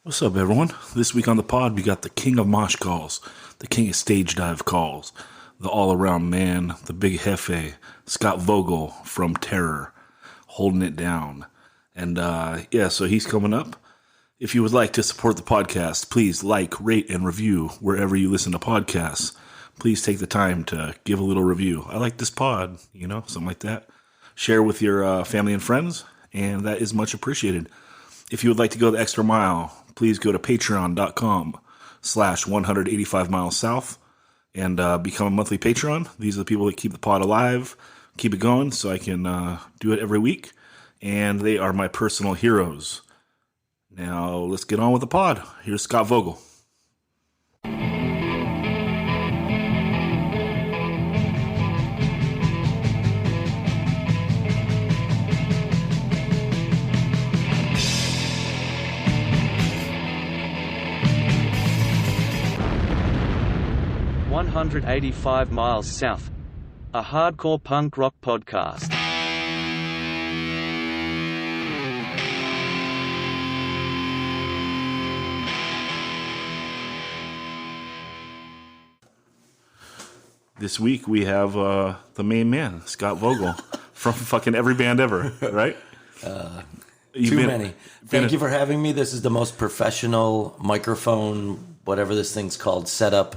What's up, everyone? This week on the pod, we got the king of mosh calls, the king of stage dive calls, the all-around man, the big jefe, Scott Vogel from Terror, holding it down. And so he's coming up. If you would like to support the podcast, please like, rate, and review wherever you listen to podcasts. Please take the time to give a little review. I like this pod, something like that. Share with your family and friends, and that is much appreciated. If you would like to go the extra mile, please go to patreon.com/185 miles south and become a monthly patron. These are the people that keep the pod alive, keep it going so I can do it every week. And they are my personal heroes. Now, let's get on with the pod. Here's Scott Vogel. "185 Miles South", a hardcore punk rock podcast. This week we have the main man, Scott Vogel, from fucking every band ever, right? Too many. Thank you for having me. This is the most professional microphone, whatever this thing's called, setup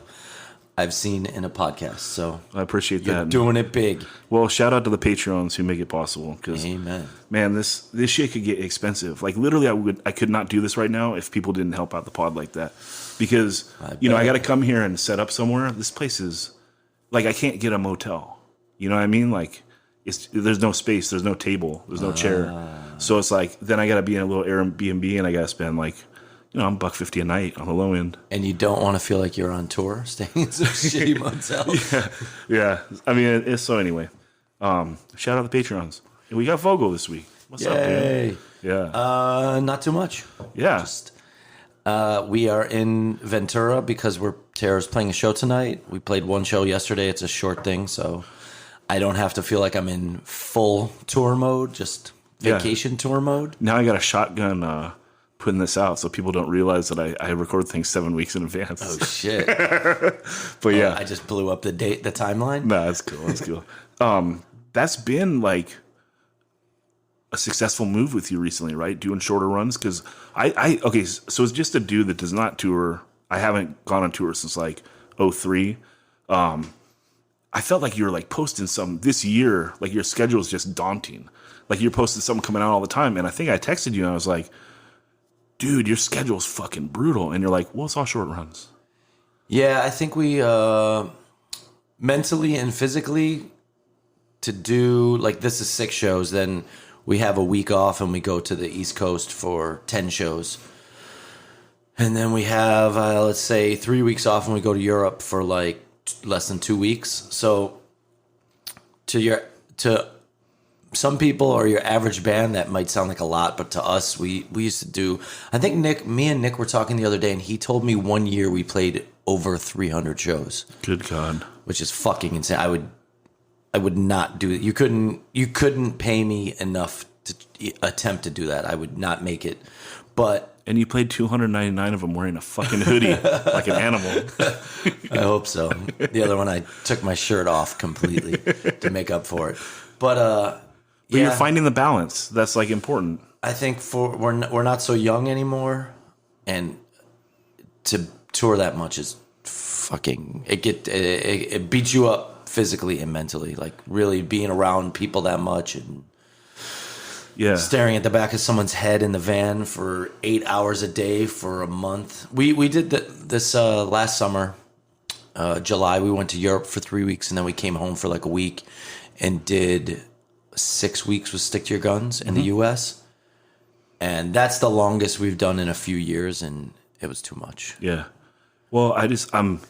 I've seen in a podcast. So I appreciate you're that. Doing it big. Well, shout out to the Patreons who make it possible. Amen. Man, this shit could get expensive. Like literally, I could not do this right now if people didn't help out the pod like that. Because I got to come here and set up somewhere. This place is like I can't get a motel. You know what I mean? Like there's no space, there's no table, there's no chair. So it's like then I got to be in a little Airbnb and I got to spend like I'm $150 a night on the low end. And you don't want to feel like you're on tour, staying in some shitty motels. Yeah. I mean, so anyway, shout out the Patreons. We got Vogel this week. What's up, dude? Yeah. Not too much. Yeah. Just, we are in Ventura because Terror's playing a show tonight. We played one show yesterday. It's a short thing, so I don't have to feel like I'm in full tour mode, just vacation tour mode. Now I got a shotgun putting this out so people don't realize that I record things 7 weeks in advance. Oh, shit. But yeah. I just blew up the timeline? Nah, that's cool. That's cool. That's been like a successful move with you recently, right? Doing shorter runs? Because okay, so it's just a dude that does not tour. I haven't gone on tour since like 2003. I felt like you were like posting some this year, like your schedule is just daunting. Like you're posting something coming out all the time. And I think I texted you and I was like, dude, your schedule's fucking brutal. And you're like, well, it's all short runs. Yeah, I think we mentally and physically to do, like this is 6 shows, then we have a week off and we go to the East Coast for 10 shows. And then we have, let's say, 3 weeks off and we go to Europe for like less than 2 weeks. So to some people or your average band, that might sound like a lot, but to us, we used to do, I think me and Nick were talking the other day, and he told me one year we played over 300 shows. Good God. Which is fucking insane. I would not do it. You couldn't pay me enough to attempt to do that. I would not make it. And you played 299 of them wearing a fucking hoodie like an animal. I hope so. The other one, I took my shirt off completely to make up for it. But you're finding the balance. That's like important. I think we're not so young anymore, and to tour that much is fucking it beats you up physically and mentally. Like really being around people that much and staring at the back of someone's head in the van for 8 hours a day for a month. We did this last summer, July. We went to Europe for 3 weeks and then we came home for like a week and did 6 weeks with Stick to Your Guns in the U.S. And that's the longest we've done in a few years, and it was too much. Yeah. Well, I'm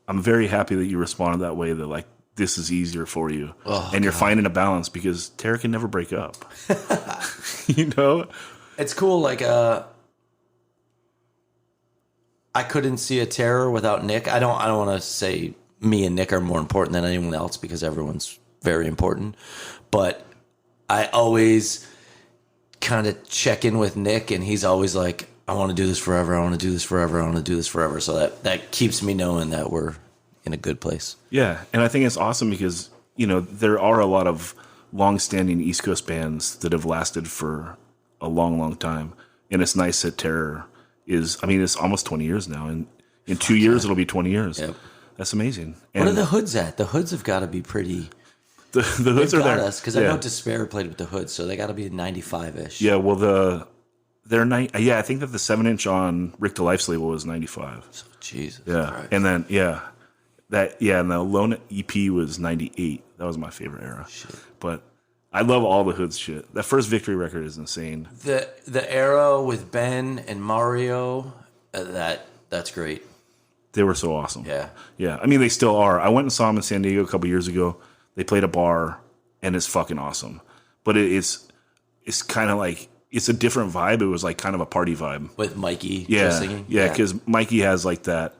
very happy that you responded that way, that like this is easier for you. Oh, and you're finding a balance because Terror can never break up. It's cool. Like, I couldn't see a Terror without Nick. I don't want to say me and Nick are more important than anyone else because everyone's very important. But I always kind of check in with Nick, and he's always like, I want to do this forever. I want to do this forever. I want to do this forever. So that keeps me knowing that we're in a good place. Yeah, and I think it's awesome because, there are a lot of long-standing East Coast bands that have lasted for a long, long time. And it's nice that Terror it's almost 20 years now. And in 2 years, it'll be 20 years. Yep. That's amazing. And what are the Hoods at? The Hoods have got to be pretty... The Hoods are there. Because I know Despair played with the Hoods, so they got to be 95-ish. Yeah, well, I think that the 7-inch on Rick to Life's label was 95. So, Jesus. Yeah, Christ. and then, and the Lone EP was 98. That was my favorite era. Shit. But I love all the Hoods shit. That first Victory record is insane. The era with Ben and Mario, that's great. They were so awesome. Yeah. Yeah, I mean, they still are. I went and saw them in San Diego a couple years ago. They played a bar, and it's fucking awesome. But it's kind of like, it's a different vibe. It was like kind of a party vibe. With Mikey singing? Yeah, because Mikey has like that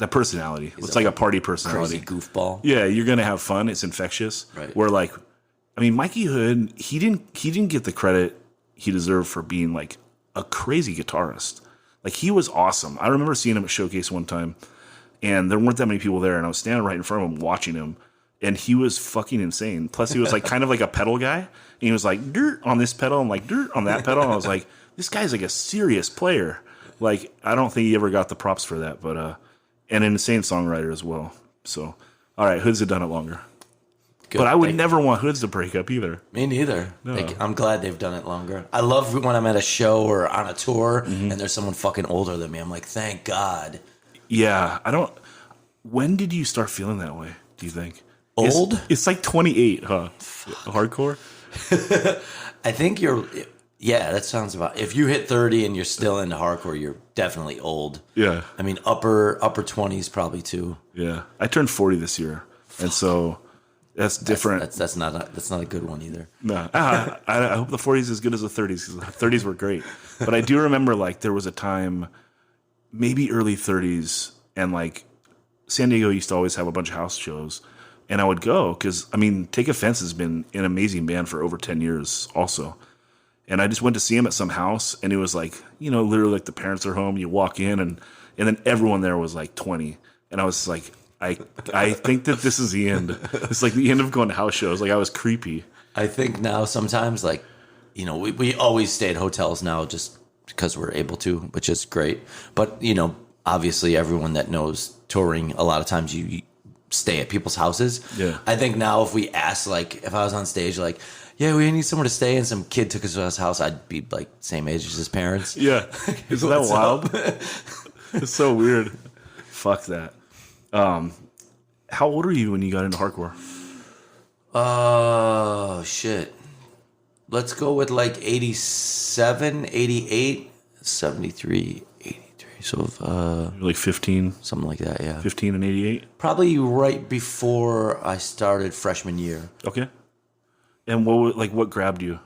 personality. It's like a party personality. Crazy goofball. Yeah, you're going to have fun. It's infectious. Right. Where like, I mean, Mikey Hood, he didn't get the credit he deserved for being like a crazy guitarist. Like, he was awesome. I remember seeing him at Showcase one time, and there weren't that many people there, and I was standing right in front of him watching him. And he was fucking insane. Plus, he was like kind of like a pedal guy. And he was like dirt on this pedal and like dirt on that pedal. And I was like, this guy's like a serious player. Like, I don't think he ever got the props for that. But and an insane songwriter as well. So, all right, Hoods have done it longer. Good. But I would never want Hoods to break up either. Me neither. No. I'm glad they've done it longer. I love when I'm at a show or on a tour and there's someone fucking older than me. I'm like, thank God. Yeah, when did you start feeling that way, do you think? Old? It's like 28, huh? Fuck. Hardcore? I think that sounds about, if you hit 30 and you're still into hardcore, you're definitely old. Yeah. I mean, upper 20s probably too. Yeah. I turned 40 this year. And so that's different. That's not a good one either. No. I hope the 40s is as good as the 30s, because the 30s were great. But I do remember like there was a time, maybe early 30s, and like San Diego used to always have a bunch of house shows. And I would go because, I mean, Take Offense has been an amazing band for over 10 years also. And I just went to see him at some house, and it was like, literally like the parents are home. You walk in, and then everyone there was like 20. And I was like, I think that this is the end. It's like the end of going to house shows. Like, I was creepy. I think now sometimes, like, we always stay at hotels now just because we're able to, which is great. But, obviously everyone that knows touring, a lot of times you stay at people's houses. Yeah. I think now if we asked, like, if I was on stage, like, yeah, we need somewhere to stay, and some kid took us to his house, I'd be like same age as his parents. Yeah. Isn't that wild? It's so weird. Fuck that. How old were you when you got into hardcore? Oh, shit. Let's go with like 87, 88, 73, 83. So, like 15? Something like that, yeah. 15 and 88? Probably right before I started freshman year. Okay. And what grabbed you?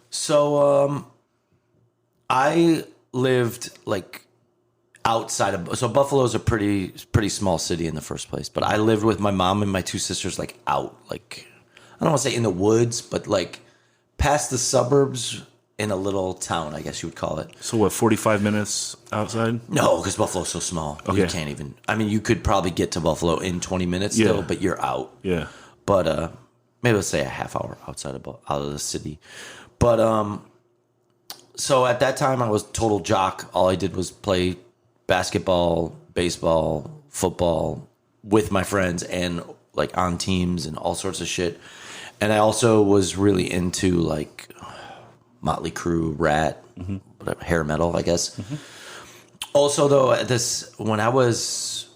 So, I lived like outside of, so Buffalo's a pretty small city in the first place, but I lived with my mom and my two sisters like out, like, I don't want to say in the woods, but like past the suburbs in a little town, I guess you would call it. So what, 45 minutes outside? No, because Buffalo's so small. Okay. You can't even, I mean, you could probably get to Buffalo in 20 minutes still, but you're out. Yeah. But maybe let's say a half hour out of the city. But so at that time I was total jock. All I did was play basketball, baseball, football with my friends and like on teams and all sorts of shit. And I also was really into like Motley Crue, Rat, whatever, hair metal, I guess. Also, though, when I was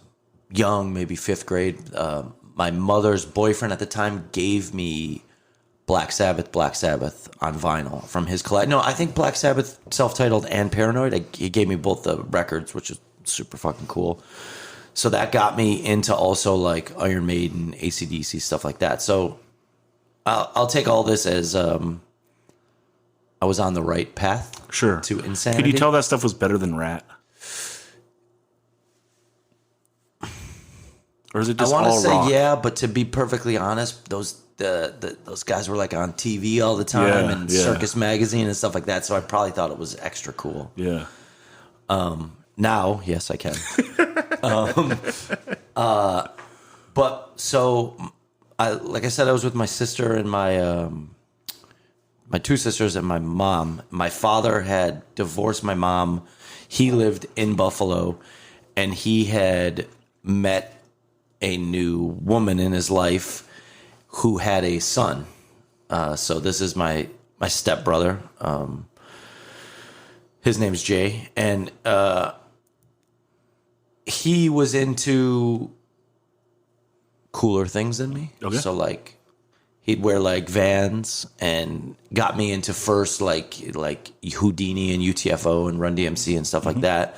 young, maybe 5th grade, my mother's boyfriend at the time gave me Black Sabbath on vinyl from his collection. No, I think Black Sabbath, self-titled and Paranoid. He gave me both the records, which is super fucking cool. So that got me into also like Iron Maiden, AC/DC, stuff like that. So I'll take all this as I was on the right path. Sure. To insanity. Could you tell that stuff was better than Rat? Or is it I just want to all say rock? yeah, but to be perfectly honest, those guys were like on TV all the time and Circus Magazine and stuff like that. So I probably thought it was extra cool. Yeah. Now, yes, I can. But so, like I said, I was with my sister and my two sisters and my mom. My father had divorced my mom. He lived in Buffalo, and he had met a new woman in his life who had a son. So this is my stepbrother. His name's Jay, and he was into cooler things than me. Okay. So like he'd wear like Vans and got me into first like Houdini and UTFO and Run DMC and stuff like that.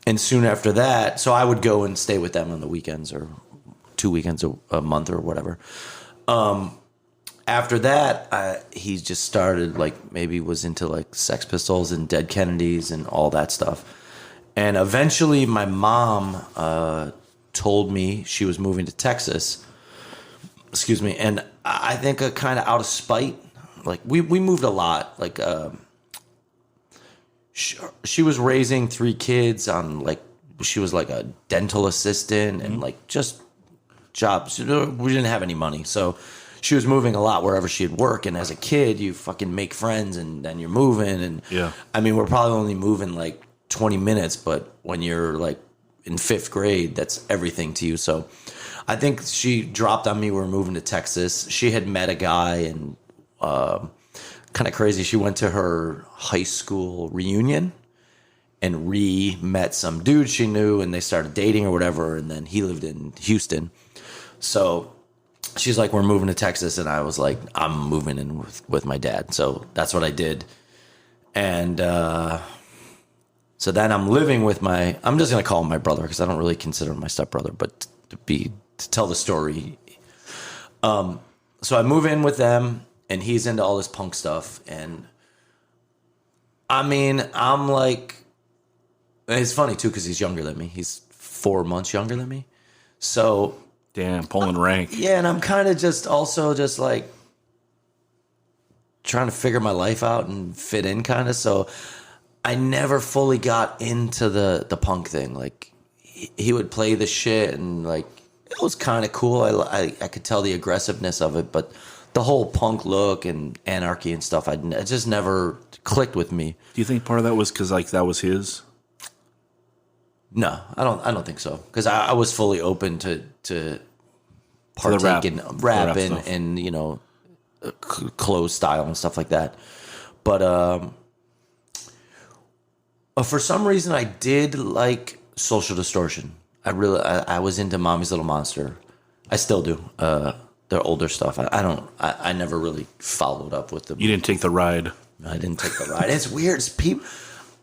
And soon after that, so I would go and stay with them on the weekends or 2 weekends a month or whatever. After that, he just started like maybe was into like Sex Pistols and Dead Kennedys and all that stuff. And eventually my mom told me she was moving to Texas. Excuse me. And I think kind of out of spite, like we moved a lot. Like she was raising 3 kids on like, she was like a dental assistant and like just jobs. We didn't have any money. So she was moving a lot wherever she'd work. And as a kid, you fucking make friends and then you're moving. And I mean, we're probably only moving like 20 minutes, but when you're like in 5th grade, that's everything to you. So I think she dropped on me. We're moving to Texas. She had met a guy and kind of crazy. She went to her high school reunion and met some dude she knew and they started dating or whatever. And then he lived in Houston. So she's like, we're moving to Texas. And I was like, I'm moving in with my dad. So that's what I did. And so then I'm living with I'm just going to call him my brother because I don't really consider him my stepbrother, but to tell the story. So I move in with them and he's into all this punk stuff. And I mean, I'm like, it's funny too, because he's younger than me. He's 4 months younger than me. So damn, pulling rank. Yeah, and I'm kind of just like trying to figure my life out and fit in kind of. So I never fully got into the punk thing. Like he would play the shit and like it was kind of cool. I could tell the aggressiveness of it, but the whole punk look and anarchy and stuff, it just never clicked with me. Do you think part of that was because like that was his? No, I don't think so. Because I was fully open to partake in rap and you know, clothes style and stuff like that. But for some reason, I did like Social Distortion. I was into Mommy's Little Monster. I still do. Their older stuff. I never really followed up with them. You didn't take the ride. I didn't take the ride. It's weird. It's people.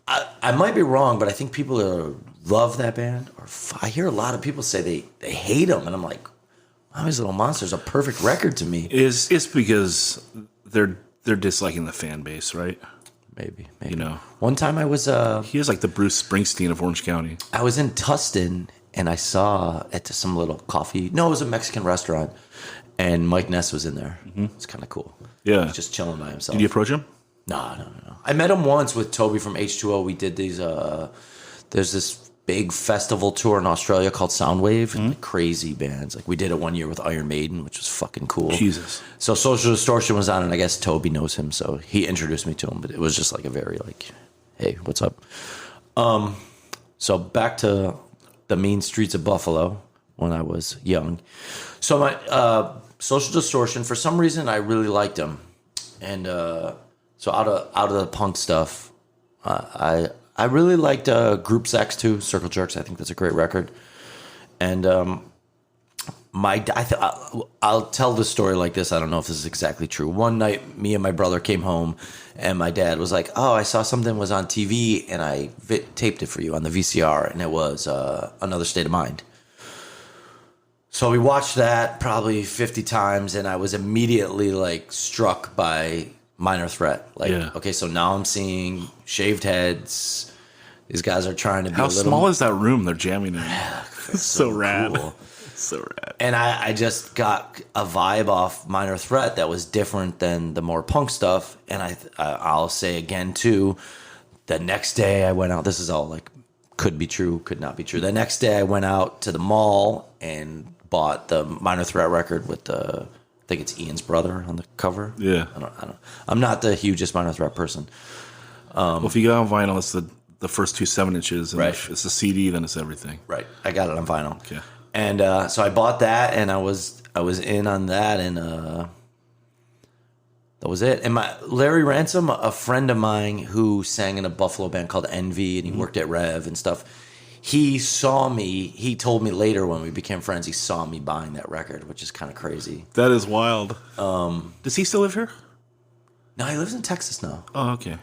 I might be wrong, but I think people love that band. Or I hear a lot of people say they hate them, and I'm like, Mommy's Little Monster is a perfect record to me. It's because they're disliking the fan base, right? Maybe. You know, one time I was he is like the Bruce Springsteen of Orange County. I was in Tustin and I saw at some little coffee. No, it was a Mexican restaurant, and Mike Ness was in there. Mm-hmm. It's kind of cool. Yeah, he was just chilling by himself. Did you approach him? No. I met him once with Toby from H2O. We did these. There's this big festival tour in Australia called Soundwave. Mm-hmm. Like crazy bands. Like we did it one year with Iron Maiden, which was fucking cool. Jesus. So Social Distortion was on, and I guess Toby knows him, so he introduced me to him. But it was just like a very like, hey, what's up? So back to the mean streets of Buffalo when I was young. So my Social Distortion, for some reason, I really liked them, and so out of the punk stuff, I really liked Group Sex too, Circle Jerks. I think that's a great record. And I'll tell the story like this. I don't know if this is exactly true. One night, me and my brother came home, and my dad was like, "Oh, I saw something was on TV, and I taped it for you on the VCR, and it was Another State of Mind." So we watched that probably 50 times, and I was immediately like struck by Minor Threat. Like, okay, so now I'm seeing shaved heads. These guys are trying to be How small is that room they're jamming in? It's so rad. Cool. So rad. And I just got a vibe off Minor Threat that was different than the more punk stuff. And I'll say again, too, the next day I went out. This is all like could be true, could not be true. The next day I went out to the mall and bought the Minor Threat record with I think it's Ian's brother on the cover. Yeah. I don't. I'm not the hugest Minor Threat person. Well, if you get on vinyl, it's the first 2 7-inches. And Right. if it's a CD, then it's everything. Right. I got it on vinyl. Okay. And so I bought that, and I was in on that, and that was it. And Larry Ransom, a friend of mine who sang in a Buffalo band called Envy, and he worked at Rev and stuff. He saw me. He told me later when we became friends. He saw me buying that record, which is kind of crazy. That is wild. Does he still live here? No, he lives in Texas now. Oh, okay.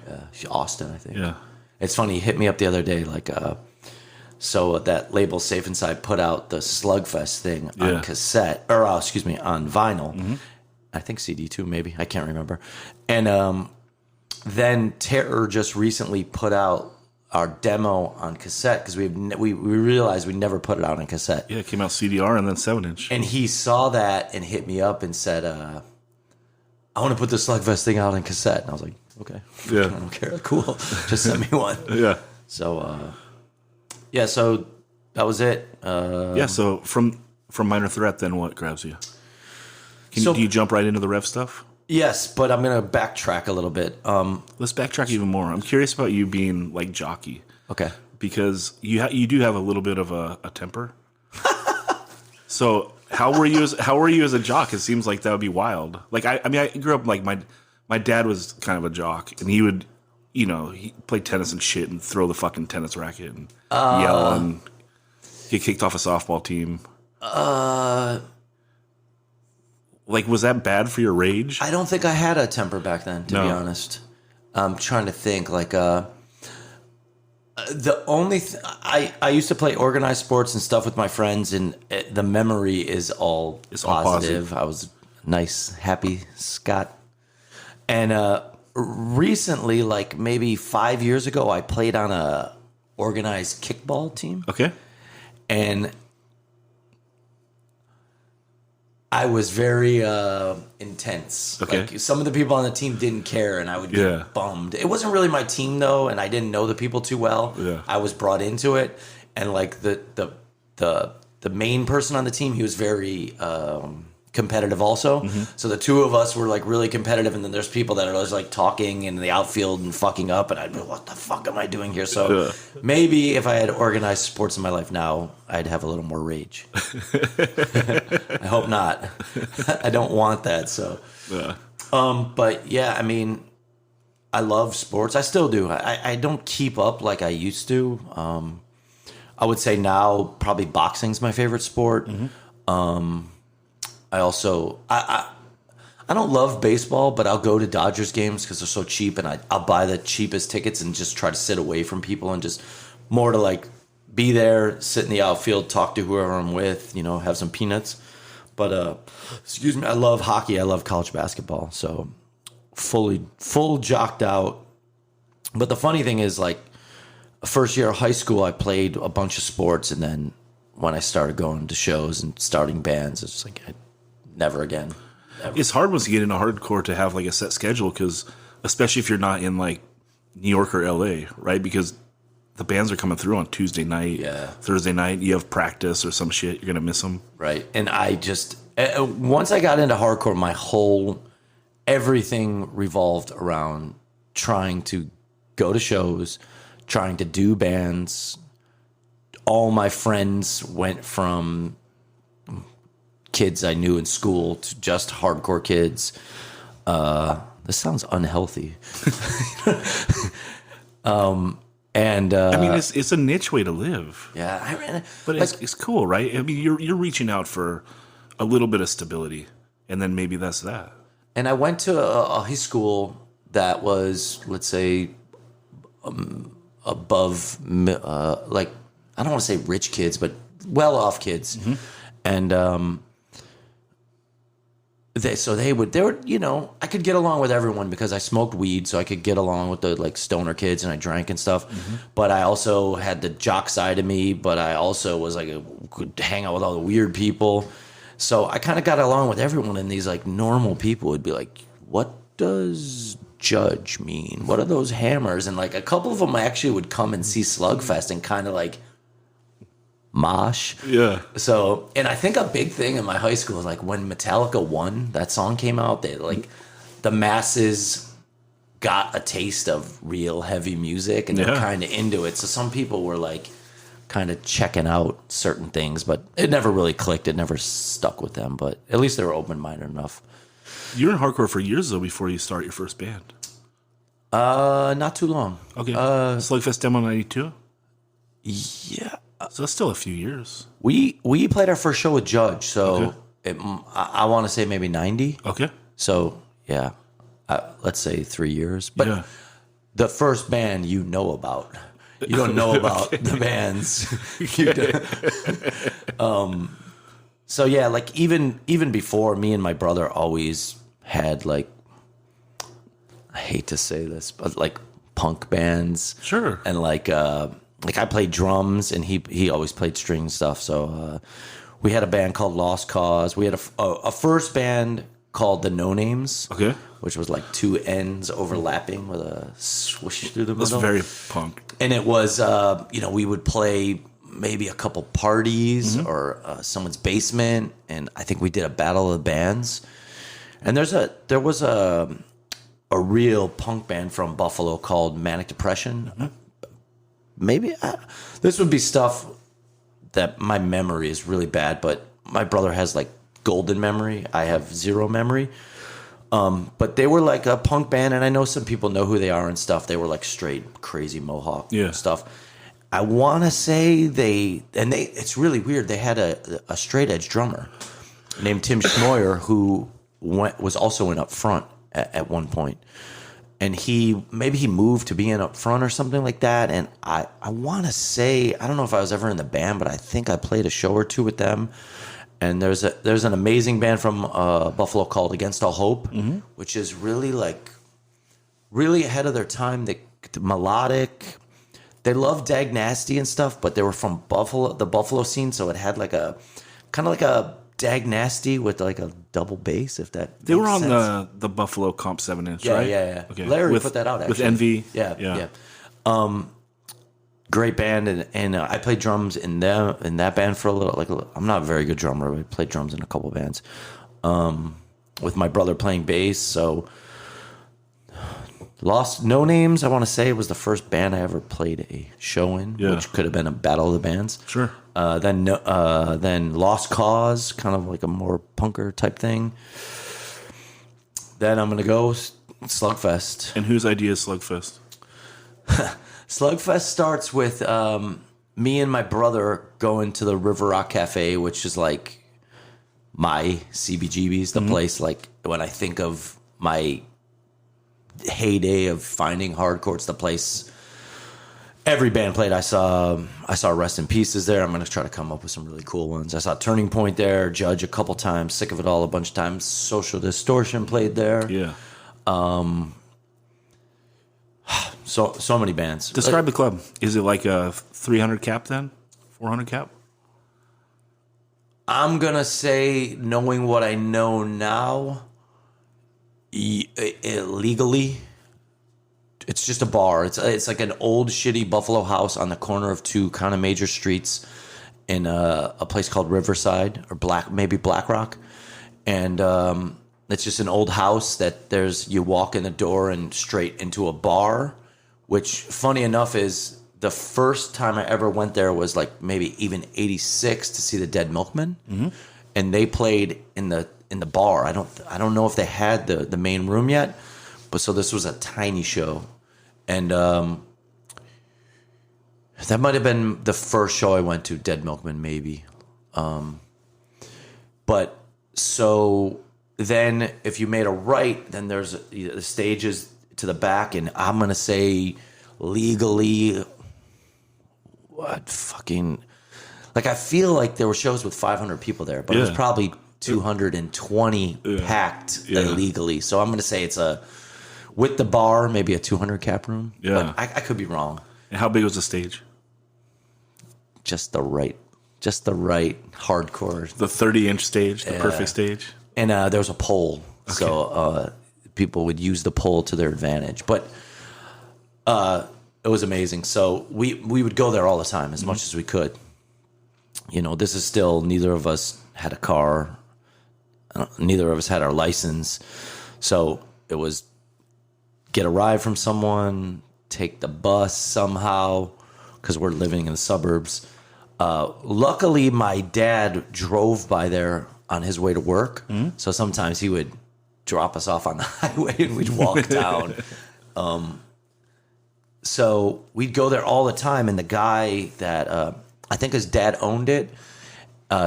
Austin, I think. Yeah. It's funny. He hit me up the other day, like, so that label Safe Inside put out the Slugfest thing on cassette, or excuse me, on vinyl. Mm-hmm. I think CD too, maybe. I can't remember. And then Terror just recently put out our demo on cassette because we realized we never put it out on cassette. Yeah, it came out CDR and then 7-inch. And he saw that and hit me up and said, I want to put the Slugfest thing out on cassette. And I was like, okay. Yeah. I don't care. Cool. Just send me one. Yeah. So, so that was it. Yeah, so from Minor Threat, then what grabs you? Do you jump right into the Rev stuff? Yes, but I'm going to backtrack a little bit. Let's backtrack even more. I'm curious about you being like jockey. Okay. Because you do have a little bit of a temper. So how were you as a jock? It seems like that would be wild. Like I mean I grew up like my dad was kind of a jock, and he would, he played tennis and shit and throw the fucking tennis racket and yell and get kicked off a softball team. Like, was that bad for your rage? I don't think I had a temper back then, to be honest. I'm trying to think. Like, the only I used to play organized sports and stuff with my friends, and the memory is all positive. I was nice, happy Scott. And recently, like maybe 5 years ago, I played on a organized kickball team. Okay. And I was very intense. Okay. Like, some of the people on the team didn't care, and I would get bummed. It wasn't really my team though, and I didn't know the people too well. Yeah. I was brought into it, and like the main person on the team, he was very competitive also. Mm-hmm. So the two of us were like really competitive, and then there's people that are always like talking in the outfield and fucking up, and I'd be, what the fuck am I doing here? So maybe if I had organized sports in my life now, I'd have a little more rage. I hope not. I don't want that. So, but yeah, I mean, I love sports. I still do. I don't keep up like I used to. I would say now probably boxing's my favorite sport. Mm-hmm. I also I don't love baseball, but I'll go to Dodgers games because they're so cheap, and I'll buy the cheapest tickets and just try to sit away from people and just more to like be there, sit in the outfield, talk to whoever I'm with, have some peanuts. But excuse me, I love hockey. I love college basketball. So full jocked out. But the funny thing is, like, first year of high school, I played a bunch of sports, and then when I started going to shows and starting bands, it's like never again. Never. It's hard once you get into hardcore to have like a set schedule, because especially if you're not in like New York or LA, right? Because the bands are coming through on Tuesday night, Thursday night. You have practice or some shit. You're gonna miss them, right? And I just once I got into hardcore, everything revolved around trying to go to shows, trying to do bands. All my friends went from kids I knew in school to just hardcore kids. This sounds unhealthy. And I mean, it's a niche way to live. Yeah, but it's cool, right? I mean, you're reaching out for a little bit of stability, and then maybe that's that. And I went to a high school that was, let's say, above, like, I don't want to say rich kids, but well-off kids. Mm-hmm. And they were, you know, I could get along with everyone because I smoked weed, so I could get along with the like stoner kids, and I drank and stuff. But I also had the jock side of me, but I also was like could hang out with all the weird people. So I kind of got along with everyone, and these like normal people would be like, "What does Judge mean? What are those hammers?" And like a couple of them actually would come and see Slugfest and kind of like mosh. Yeah. So, and I think a big thing in my high school, like when Metallica One, that song came out, they like the masses got a taste of real heavy music, and they're kind of into it. So some people were like kind of checking out certain things, but it never really clicked. It never stuck with them, but at least they were open-minded enough. You were in hardcore for years though before you start your first band. Not too long. Okay. Slugfest demo 92? Yeah. So that's still a few years. We played our first show with Judge, so I want to say maybe 90. Okay. So, yeah, let's say 3 years. But the first band you know about. You don't know about the bands. So, yeah, like even before, me and my brother always had, like, I hate to say this, but, like, punk bands. Sure. And, like I played drums, and he always played string stuff. So we had a band called Lost Cause. We had a first band called the No Names, which was like two ends overlapping with a swoosh through the middle. That's very punk. And it was, we would play maybe a couple parties or someone's basement, and I think we did a battle of the bands. And there was a real punk band from Buffalo called Manic Depression. Maybe this would be stuff that my memory is really bad, but my brother has like golden memory. I have zero memory. But they were like a punk band, and I know some people know who they are and stuff. They were like straight crazy Mohawk stuff. I want to say it's really weird. They had a straight edge drummer named Tim Schmoyer who was also in Up Front at one point. And maybe he moved to being up front or something like that. And I want to say, I don't know if I was ever in the band, but I think I played a show or two with them. And there's an amazing band from Buffalo called Against All Hope, which is really ahead of their time. The melodic, they love Dag Nasty and stuff, but they were from the Buffalo scene, so it had like a kind of like a Dag Nasty with like a double bass, if that they were on sense. the Buffalo Comp 7-inch, yeah, right? Yeah. Okay. Larry put that out actually. With Envy. Yeah. Great band, and I played drums in that band for a little. Like I'm not a very good drummer, but I played drums in a couple bands. With my brother playing bass, so Lost No Names. I want to say it was the first band I ever played a show in, which could have been a battle of the bands. Sure. Then Lost Cause, kind of like a more punker type thing. Then I'm gonna go Slugfest. And whose idea is Slugfest? Slugfest starts with me and my brother going to the River Rock Cafe, which is like my CBGB's, the place. Like when I think of my heyday of finding hardcore, it's the place every band played. I saw Rest in Pieces there. I'm going to try to come up with some really cool ones. I saw Turning Point there, Judge a couple times, Sick of It All a bunch of times. Social Distortion played there. Yeah. So many bands. Describe the club. Is it like a 300 cap then? 400 cap? I'm going to say, knowing what I know now, legally, it's just a bar. It's like an old shitty Buffalo house on the corner of two kind of major streets in a place called Riverside or Black Rock, and it's just an old house that you walk in the door and straight into a bar. Which, funny enough, is the first time I ever went there was like maybe even '86 to see the Dead Milkmen, and they played in the bar. I don't know if they had the main room yet, but so this was a tiny show, and that might have been the first show I went to. Dead Milkmen, maybe, but so then if you made a right, then there's the stages to the back, and I'm gonna say legally, I feel like there were shows with 500 people there, but it was probably 220 packed illegally. So I'm going to say it's with the bar, maybe a 200 cap room. Yeah. But I could be wrong. And how big was the stage? Just the right hardcore. The 30-inch stage, the perfect stage? And there was a pole. Okay. So people would use the pole to their advantage. But it was amazing. So we would go there all the time as much as we could. You know, this is still, neither of us had a car. Neither of us had our license. So it was get a ride from someone, take the bus somehow, because we're living in the suburbs. Luckily, my dad drove by there on his way to work. Mm-hmm. So sometimes he would drop us off on the highway and we'd walk down. So we'd go there all the time. And the guy that I think his dad owned it,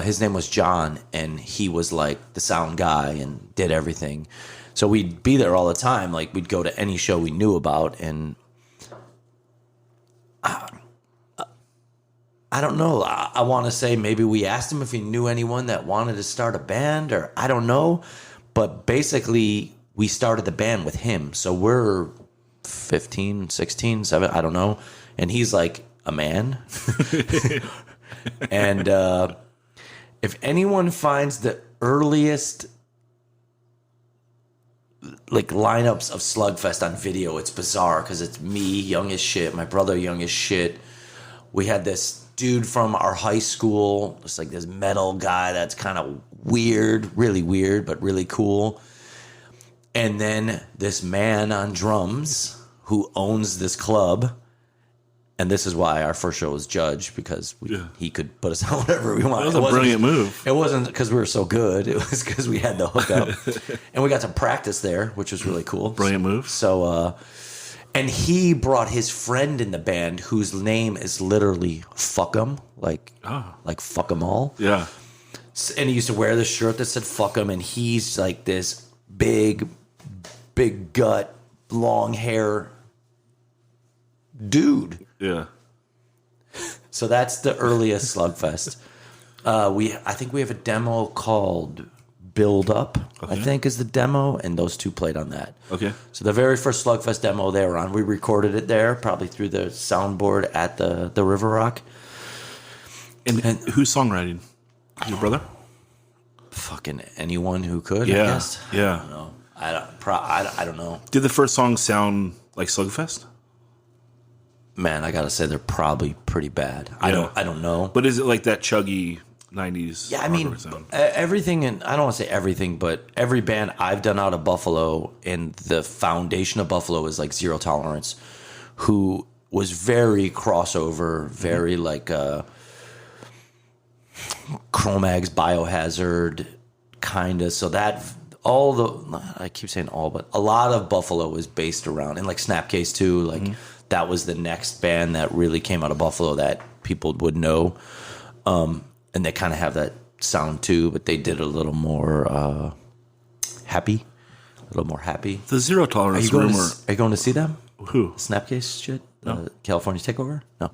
his name was John, and he was like the sound guy and did everything. So we'd be there all the time. Like we'd go to any show we knew about, and I don't know. I want to say maybe we asked him if he knew anyone that wanted to start a band, or I don't know. But basically, we started the band with him. So we're 15, 16, 7, I don't know. And he's like a man. And if anyone finds the earliest like lineups of Slugfest on video, it's bizarre because it's me, young as shit, my brother, young as shit. We had this dude from our high school, just like this metal guy that's kind of weird, but really cool. And then this man on drums who owns this club. And this is why our first show was Judge, because he could put us on whatever we wanted. That was a brilliant move. It wasn't because we were so good. It was because we had the hookup. And we got to practice there, which was really cool. Brilliant move. So, and he brought his friend in the band whose name is literally Fuck 'em, like fuck 'em all. Yeah. And he used to wear this shirt that said Fuck 'em, and he's like this big gut, long hair dude. Yeah. So that's the earliest Slugfest. I think we have a demo called Build Up, I think is the demo, and those two played on that. Okay. So the very first Slugfest demo they were on, we recorded it there, probably through the soundboard at the River Rock. And who's songwriting? Your brother? Fucking anyone who could, I guess. Yeah. I don't know. I don't know. Did the first song sound like Slugfest? Man, I gotta say they're probably pretty bad. Yeah. I don't know. But is it like that chuggy 90s? Yeah, I mean everything, and I don't want to say everything, but every band I've done out of Buffalo, and the foundation of Buffalo is like Zero Tolerance, who was very crossover, very like Cro-Mags, Biohazard, kind of. So that I keep saying all, but a lot of Buffalo is based around, and like Snapcase too, like. Mm-hmm. That was the next band that really came out of Buffalo that people would know. And they kind of have that sound too, but they did a little more happy. The Zero Tolerance rumor. Are you going to see them? Who? Snapcase shit? No. California Takeover? No.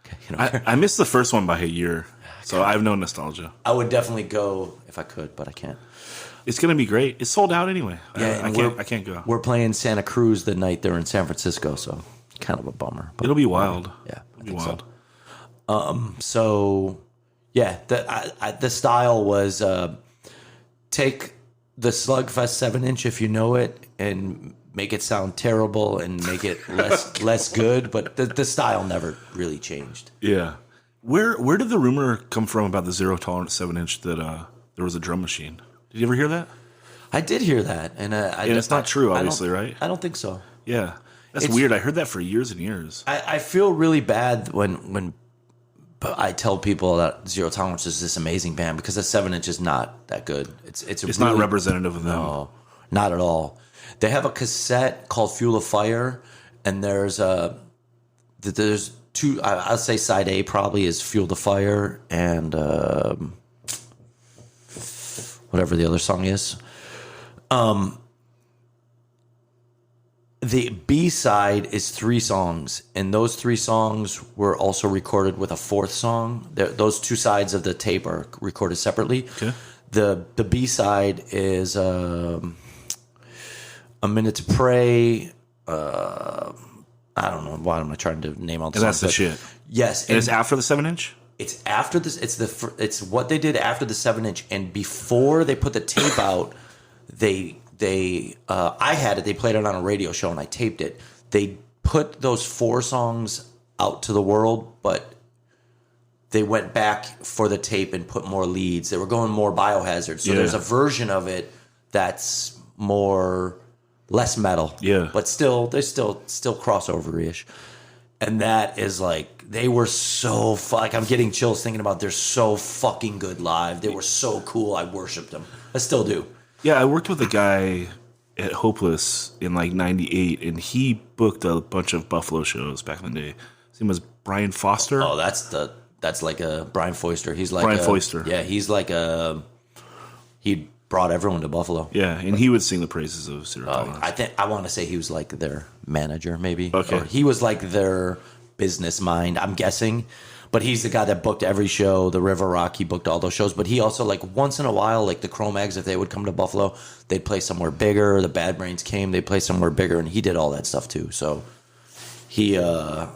Okay, I missed the first one by a year, so I have no nostalgia. I would definitely go if I could, but I can't. It's going to be great. It's sold out anyway. Yeah, I can't go. We're playing Santa Cruz the night they're in San Francisco, so... kind of a bummer. It'll be wild. Yeah, it'll be wild. So yeah, the style was take the Slugfest 7-inch if you know it, and make it sound terrible and make it less good. But the style never really changed. Yeah. Where did the rumor come from about the Zero Tolerance 7-inch that there was a drum machine? Did you ever hear that? I did hear that, and it's not true, obviously, right? I don't think so. Yeah. That's weird. I heard that for years and years. I feel really bad when I tell people that Zero Tolerance is this amazing band, because the 7-inch is not that good. It's really, not representative of them. No, not at all. They have a cassette called Fuel of Fire, and there's two. I'll say side A probably is Fuel the Fire, and whatever the other song is. The B-side is 3 songs, and those 3 songs were also recorded with a 4th song. Those 2 sides of the tape are recorded separately. Okay. The B-side is A Minute to Pray. I don't know why am I trying to name all the And songs. that's the shit. Yes. And it's after the 7-inch? It's after this. It's what they did after the 7-inch, and before they put the tape out, I had it. They played it on a radio show, and I taped it. They put those 4 songs out to the world, but they went back for the tape and put more leads. They were going more Biohazard. So there's a version of it that's less metal. Yeah. But still crossover-ish. And that is like, they were so like, I'm getting chills thinking about, they're so fucking good live. They were so cool. I worshipped them. I still do. Yeah, I worked with a guy at Hopeless in like 98, and he booked a bunch of Buffalo shows back in the day. His name was Brian Foster. Oh, that's like a Brian Foister. He's like Brian Foister. Yeah, he's like he brought everyone to Buffalo. Yeah, and he would sing the praises of Zero Tolerance. I want to say he was like their manager, maybe. Okay. Or he was like their business mind, I'm guessing. But he's the guy that booked every show, the River Rock. He booked all those shows. But he also, like, once in a while, like the Cro-Mags, if they would come to Buffalo, they'd play somewhere bigger. The Bad Brains came, they'd play somewhere bigger, and he did all that stuff too. So he, I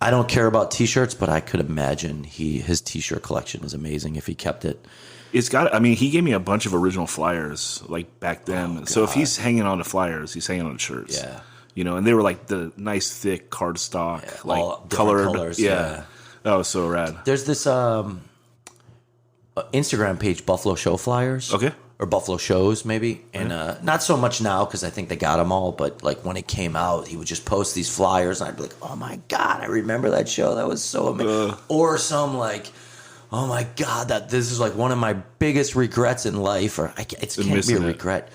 don't care about T-shirts, but I could imagine his T-shirt collection is amazing if he kept it. It's got. I mean, he gave me a bunch of original flyers like back then. Oh, so if he's hanging on to flyers, he's hanging on to shirts. Yeah. You know, and they were like the nice thick cardstock, Yeah, like all different colored. colors, yeah. yeah. That was so rad. There's this Instagram page, Buffalo Show Flyers. Okay. Or Buffalo Shows, maybe. And not so much now because I think they got them all. But like when it came out, he would just post these flyers, and I'd be like, oh my God, I remember that show. That was so amazing. Or some like, oh my God, this is like one of my biggest regrets in life. Or it can't be a regret.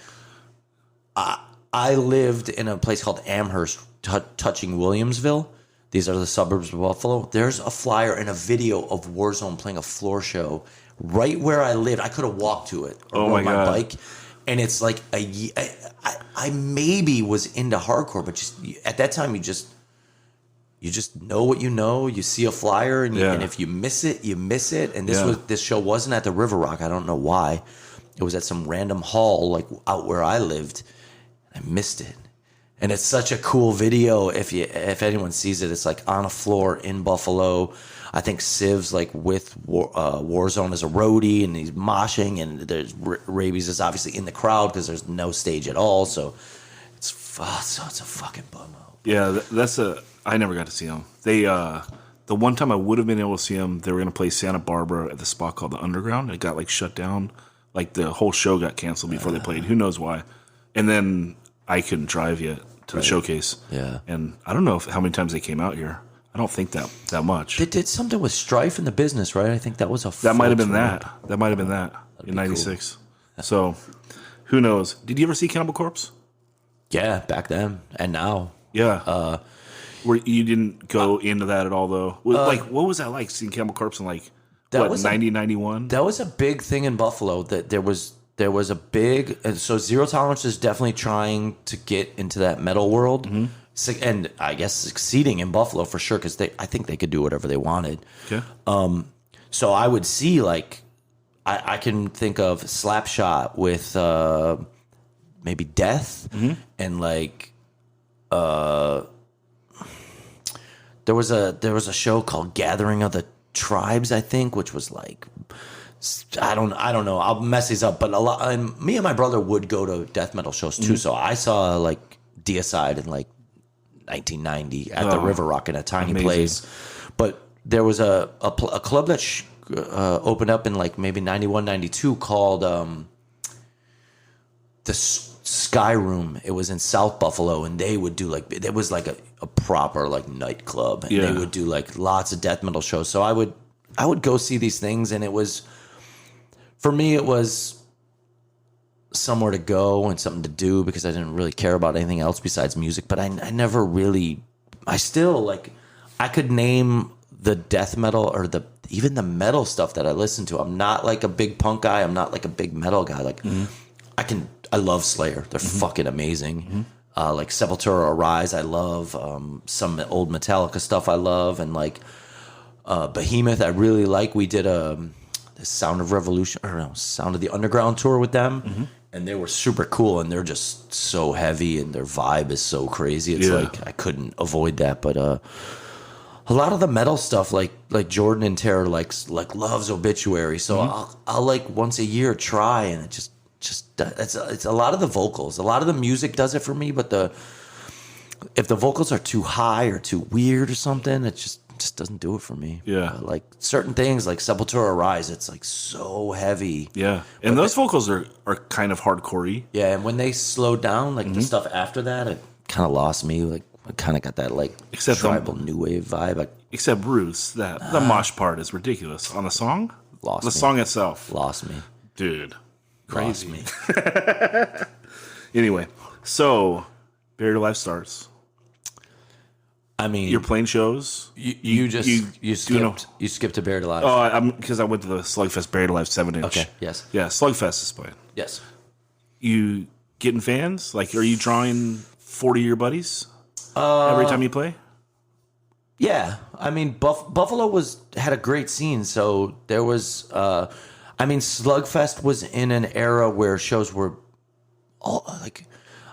I lived in a place called Amherst, touching Williamsville. These are the suburbs of Buffalo. There's a flyer and a video of Warzone playing a floor show right where I lived. I could have walked to it or rode my bike. And it's like I maybe was into hardcore, but just at that time you just know what you know. You see a flyer, and if you miss it, you miss it. And this show wasn't at the River Rock. I don't know why. It was at some random hall like out where I lived. I missed it. And it's such a cool video. If anyone sees it, it's like on a floor in Buffalo. I think Civ's like with Warzone as a roadie, and he's moshing, and there's Rabies is obviously in the crowd because there's no stage at all. So it's a fucking bummer. Yeah, I never got to see them. They the one time I would have been able to see them, they were going to play Santa Barbara at the spot called the Underground. It got like shut down. Like the whole show got canceled before they played. Who knows why? And then I couldn't drive yet to the showcase. Yeah. And I don't know how many times they came out here. I don't think that much. They did something with Strife in the business, right? I think that was That might have been that. That might have been that in '96. Cool. So, who knows? Did you ever see Cannibal Corpse? Yeah, back then and now. Yeah. Where you didn't go into that at all, though. Like, what was that like seeing Cannibal Corpse in like 90, 91? That was a big thing in Buffalo. That there was a big, and so Zero Tolerance is definitely trying to get into that metal world. Mm-hmm. And I guess succeeding in Buffalo for sure, because I think they could do whatever they wanted. Okay. So I would see like I can think of Slapshot with maybe Death, and like there was a show called Gathering of the Tribes, I think, which was like I don't know. I'll mess these up, but a lot. And me and my brother would go to death metal shows too. So I saw like Deicide in like 1990 at the River Rock in a tiny place. But there was a club that opened up in like maybe 91, 92 called the Sky Room. It was in South Buffalo, and they would do like, it was like a proper like nightclub, and they would do like lots of death metal shows. So I would go see these things, and it was, for me, it was somewhere to go and something to do because I didn't really care about anything else besides music. But I never really, I still like, I could name the death metal or even the metal stuff that I listen to. I'm not like a big punk guy. I'm not like a big metal guy. Like I love Slayer. They're fucking amazing. Like Sepultura, Arise, I love. Some old Metallica stuff I love, and like Behemoth, I really like. We did this Sound of Revolution, or no, Sound of the Underground tour with them, and they were super cool, and they're just so heavy, and their vibe is so crazy. It's like I couldn't avoid that. But a lot of the metal stuff, like Jordan and Terror, loves Obituary, so I'll like once a year try, and it just it's a lot of the vocals, a lot of the music does it for me, but if the vocals are too high or too weird or something, it just doesn't do it for me. Yeah. Like certain things like Sepultura Rise, it's like so heavy. Yeah. And those vocals are kind of hardcore-y. Yeah, and when they slowed down, like the stuff after that, it kind of lost me. Like I kind of got that like tribal new wave vibe. Except Bruce, the mosh part is ridiculous. On the song? The song itself. Lost me. Dude. Crazy. Lost me. Anyway, so Buried Alive starts. I mean, you're playing shows. You skipped to Buried Alive. Oh, because I went to the Slugfest Buried Alive 7-inch. Okay. Yes. Yeah, Slugfest is playing. Yes. You getting fans? Like, are you drawing 40 of your buddies every time you play? Yeah, I mean, Buffalo had a great scene. So there was, Slugfest was in an era where shows were all like,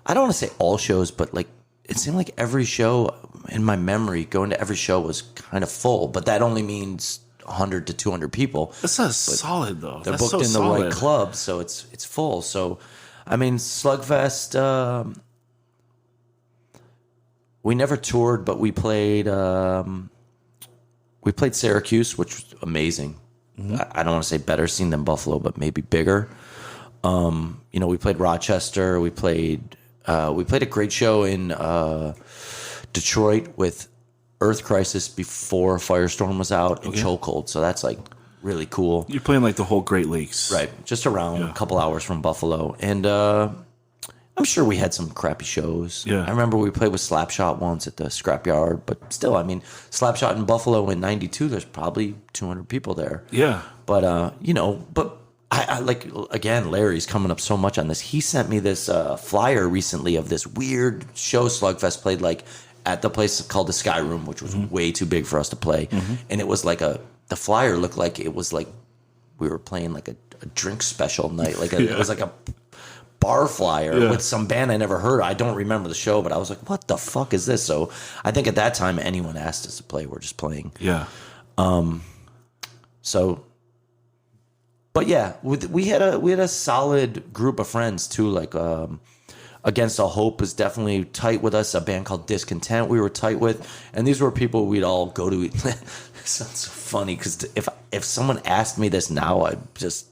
I don't want to say all shows, but like it seemed like every show in my memory, going to every show was kind of full. But that only means 100 to 200 people. That's solid though. They're booked in the right club, so it's full. So, I mean, Slugfest. We never toured, but we played Syracuse, which was amazing. I don't want to say better scene than Buffalo, but maybe bigger. We played Rochester. We played a great show in Detroit with Earth Crisis before Firestorm was out and Chokehold. So that's like really cool. You're playing like the whole Great Lakes. Right. Just around a couple hours from Buffalo. And I'm sure we had some crappy shows. Yeah. I remember we played with Slapshot once at the Scrapyard, but still, I mean, Slapshot in Buffalo in '92, there's probably 200 people there. Yeah. But, I like, again, Larry's coming up so much on this. He sent me this flyer recently of this weird show Slugfest played like at the place called the Sky Room, which was way too big for us to play. And it was like the flyer looked like it was like we were playing like a drink special night. Like it was like a bar flyer with some band I never heard. I don't remember the show, but I was like, what the fuck is this? So I think at that time, anyone asked us to play, we're just playing. Yeah. But yeah, we had a solid group of friends too. Like Against All Hope was definitely tight with us. A band called Discontent we were tight with, and these were people we'd all go to. It sounds so funny because if someone asked me this now, I'd just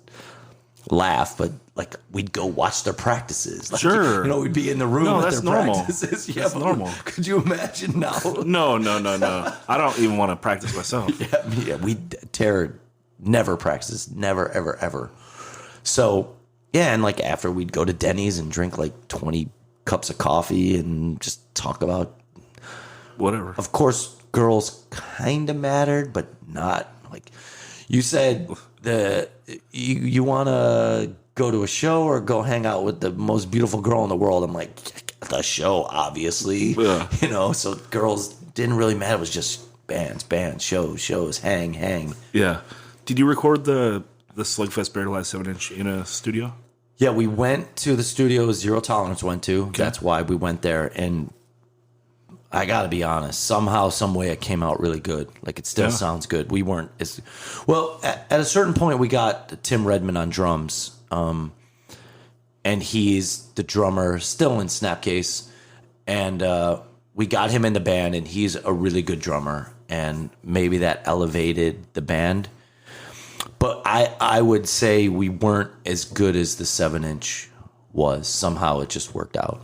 laugh. But like we'd go watch their practices. Like, sure, we'd be in the room with their normal. practices. Yeah, that's normal. Could you imagine now? No. I don't even want to practice myself. We Terror never practices, never, ever, ever. So, yeah, and like after we'd go to Denny's and drink like 20 cups of coffee and just talk about whatever. Of course, girls kind of mattered, but not like you said. You want to go to a show or go hang out with the most beautiful girl in the world? I'm like, the show, obviously. Yeah. So girls didn't really matter. It was just bands, shows, hang. Yeah. Did you record the Slugfest Buried Alive 7-inch in a studio? Yeah, we went to the studio Zero Tolerance went to. Okay. That's why we went there. And I got to be honest, somehow, some way it came out really good. Like it still sounds good. We weren't as well at a certain point. We got Tim Redmond on drums, and he's the drummer still in Snapcase, and we got him in the band, and he's a really good drummer, and maybe that elevated the band. But I would say we weren't as good as the 7-inch was. Somehow it just worked out.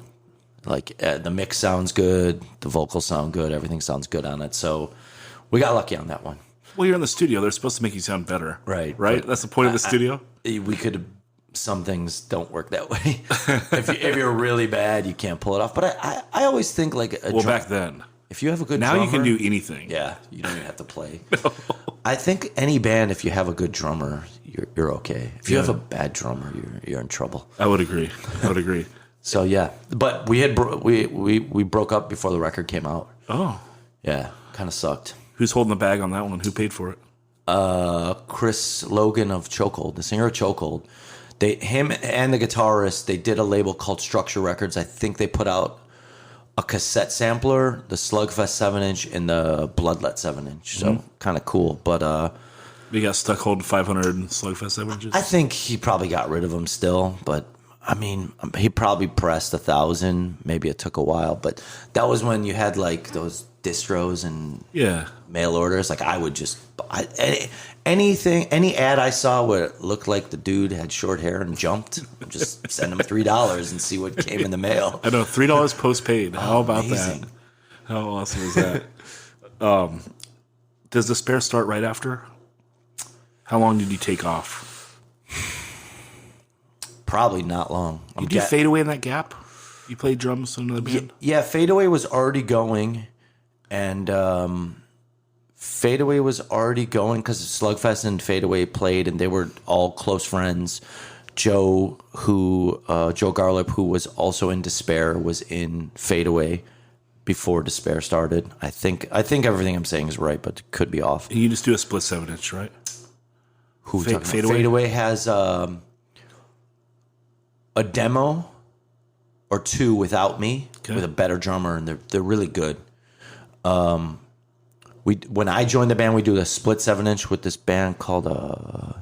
Like the mix sounds good, the vocals sound good, everything sounds good on it. So we got lucky on that one. Well, you're in the studio; they're supposed to make you sound better, right? That's the point of the studio. We could. Some things don't work that way. if you're really bad, you can't pull it off. But I always think like back then, if you have a good now drummer, you can do anything. Yeah, you don't even have to play. No. I think any band, if you have a good drummer, you're okay. If you have a bad drummer, you're in trouble. I would agree. So yeah, but we broke up before the record came out. Oh, yeah, kind of sucked. Who's holding the bag on that one? Who paid for it? Chris Logan of Chokehold, the singer of Chokehold. Him and the guitarist, they did a label called Structure Records. I think they put out a cassette sampler, the Slugfest 7-inch, and the Bloodlet 7-inch. So kind of cool. But We got stuck holding 500 Slugfest 7-inches? I think he probably got rid of them still. But I mean, he probably pressed 1,000. Maybe it took a while. But that was when you had like those distros and mail orders. Like I would just any ad I saw where it looked like the dude had short hair and jumped, just send him $3 and see what came in the mail. I know, $3 postpaid. How about amazing. that? How awesome is that? Does Despair start right after? How long did you take off? Probably not long. Did you fade away in that gap? You played drums in another band? Yeah, Fadeaway was already going, and Fadeaway was already going because Slugfest and Fadeaway played, and they were all close friends. Joe Garlip, who was also in Despair, was in Fadeaway before Despair started. I think everything I'm saying is right, but it could be off. And you just do a split 7-inch, right? Who Fadeaway? Fadeaway has a demo or two without me, with a better drummer, and they're really good. When I joined the band, we do a split 7-inch with this band called I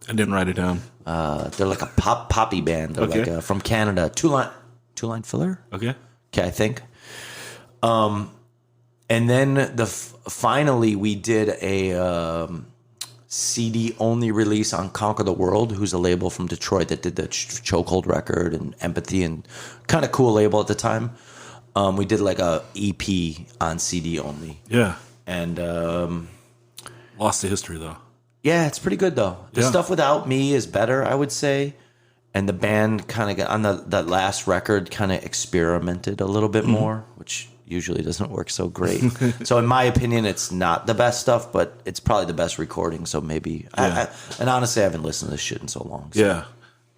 didn't write it down. they're like a poppy band. They're like from Canada, two line filler. Okay, I think. And then finally we did a CD only release on Conquer the World, who's a label from Detroit that did the Chokehold record and Empathy, and kind of cool label at the time. We did like a EP on CD only. Yeah. And Lost to history though. Yeah, it's pretty good though. The stuff without me is better, I would say. And the band kind of got on that last record, kind of experimented a little bit more, which usually doesn't work so great. So in my opinion, it's not the best stuff, but it's probably the best recording. So maybe. Yeah. And honestly, I haven't listened to this shit in so long. So. Yeah.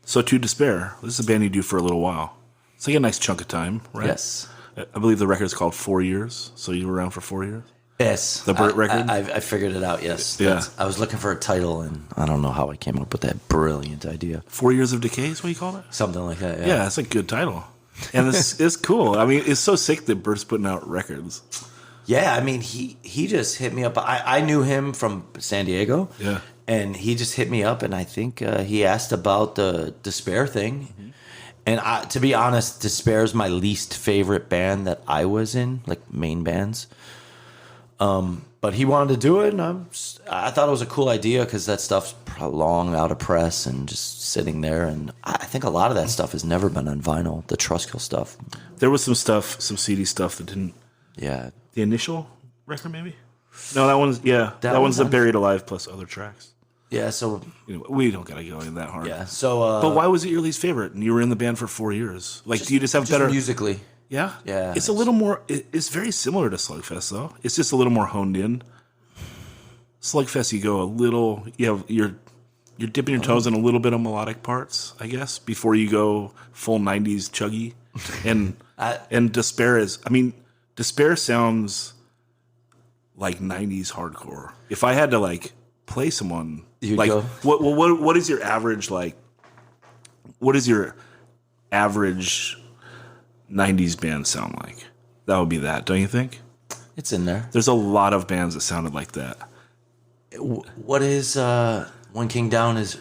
So to Despair, this is a band you do for a little while. It's like a nice chunk of time, right? Yes. I believe the record's called 4 years. So you were around for 4 years? Yes. The Burt record? I figured it out, yes. Yeah. I was looking for a title, and I don't know how I came up with that brilliant idea. 4 Years of Decay is what you call it? Something like that, Yeah, that's a good title. And it's cool. I mean, it's so sick that Burt's putting out records. Yeah, I mean, he just hit me up. I knew him from San Diego. Yeah. And he just hit me up, and I think he asked about the Despair thing. Mm-hmm. And to be honest, Despair is my least favorite band that I was in, like main bands. But he wanted to do it, and I thought it was a cool idea because that stuff's long out of press and just sitting there. And I think a lot of that stuff has never been on vinyl, the Trustkill stuff. There was some CD stuff that didn't. Yeah. The initial record, maybe? No, that one's, that one's the Buried Alive plus other tracks. Yeah, so. Anyway, we don't got to go in that hard. Yeah, so. But why was it your least favorite? And you were in the band for 4 years. Like, do you just have better. Musically. Yeah? Yeah. It's a little more. It's very similar to Slugfest, though. It's just a little more honed in. Slugfest, you go a little. You're dipping your toes in a little bit of melodic parts, I guess, before you go full 90s chuggy. And and Despair is. I mean, Despair sounds like 90s hardcore. If I had to, like, play someone. You'd like, go. What is your average, like. What is your average 90s band sound like? That would be that, don't you think? It's in there. There's a lot of bands that sounded like that. What is One King Down is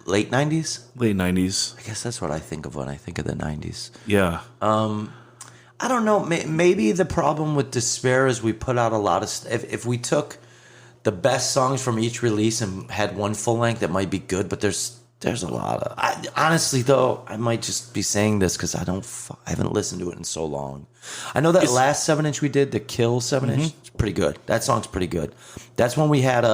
late 90s? Late 90s. I guess that's what I think of when I think of the 90s. Yeah. I don't know. Maybe the problem with Despair is we put out a lot of stuff. If we took the best songs from each release and had one full length, it might be good, but there's a lot of. Honestly, though, I might just be saying this because I haven't listened to it in so long. I know that last 7-inch we did, the Kill 7-inch, it's pretty good. That song's pretty good. That's when we had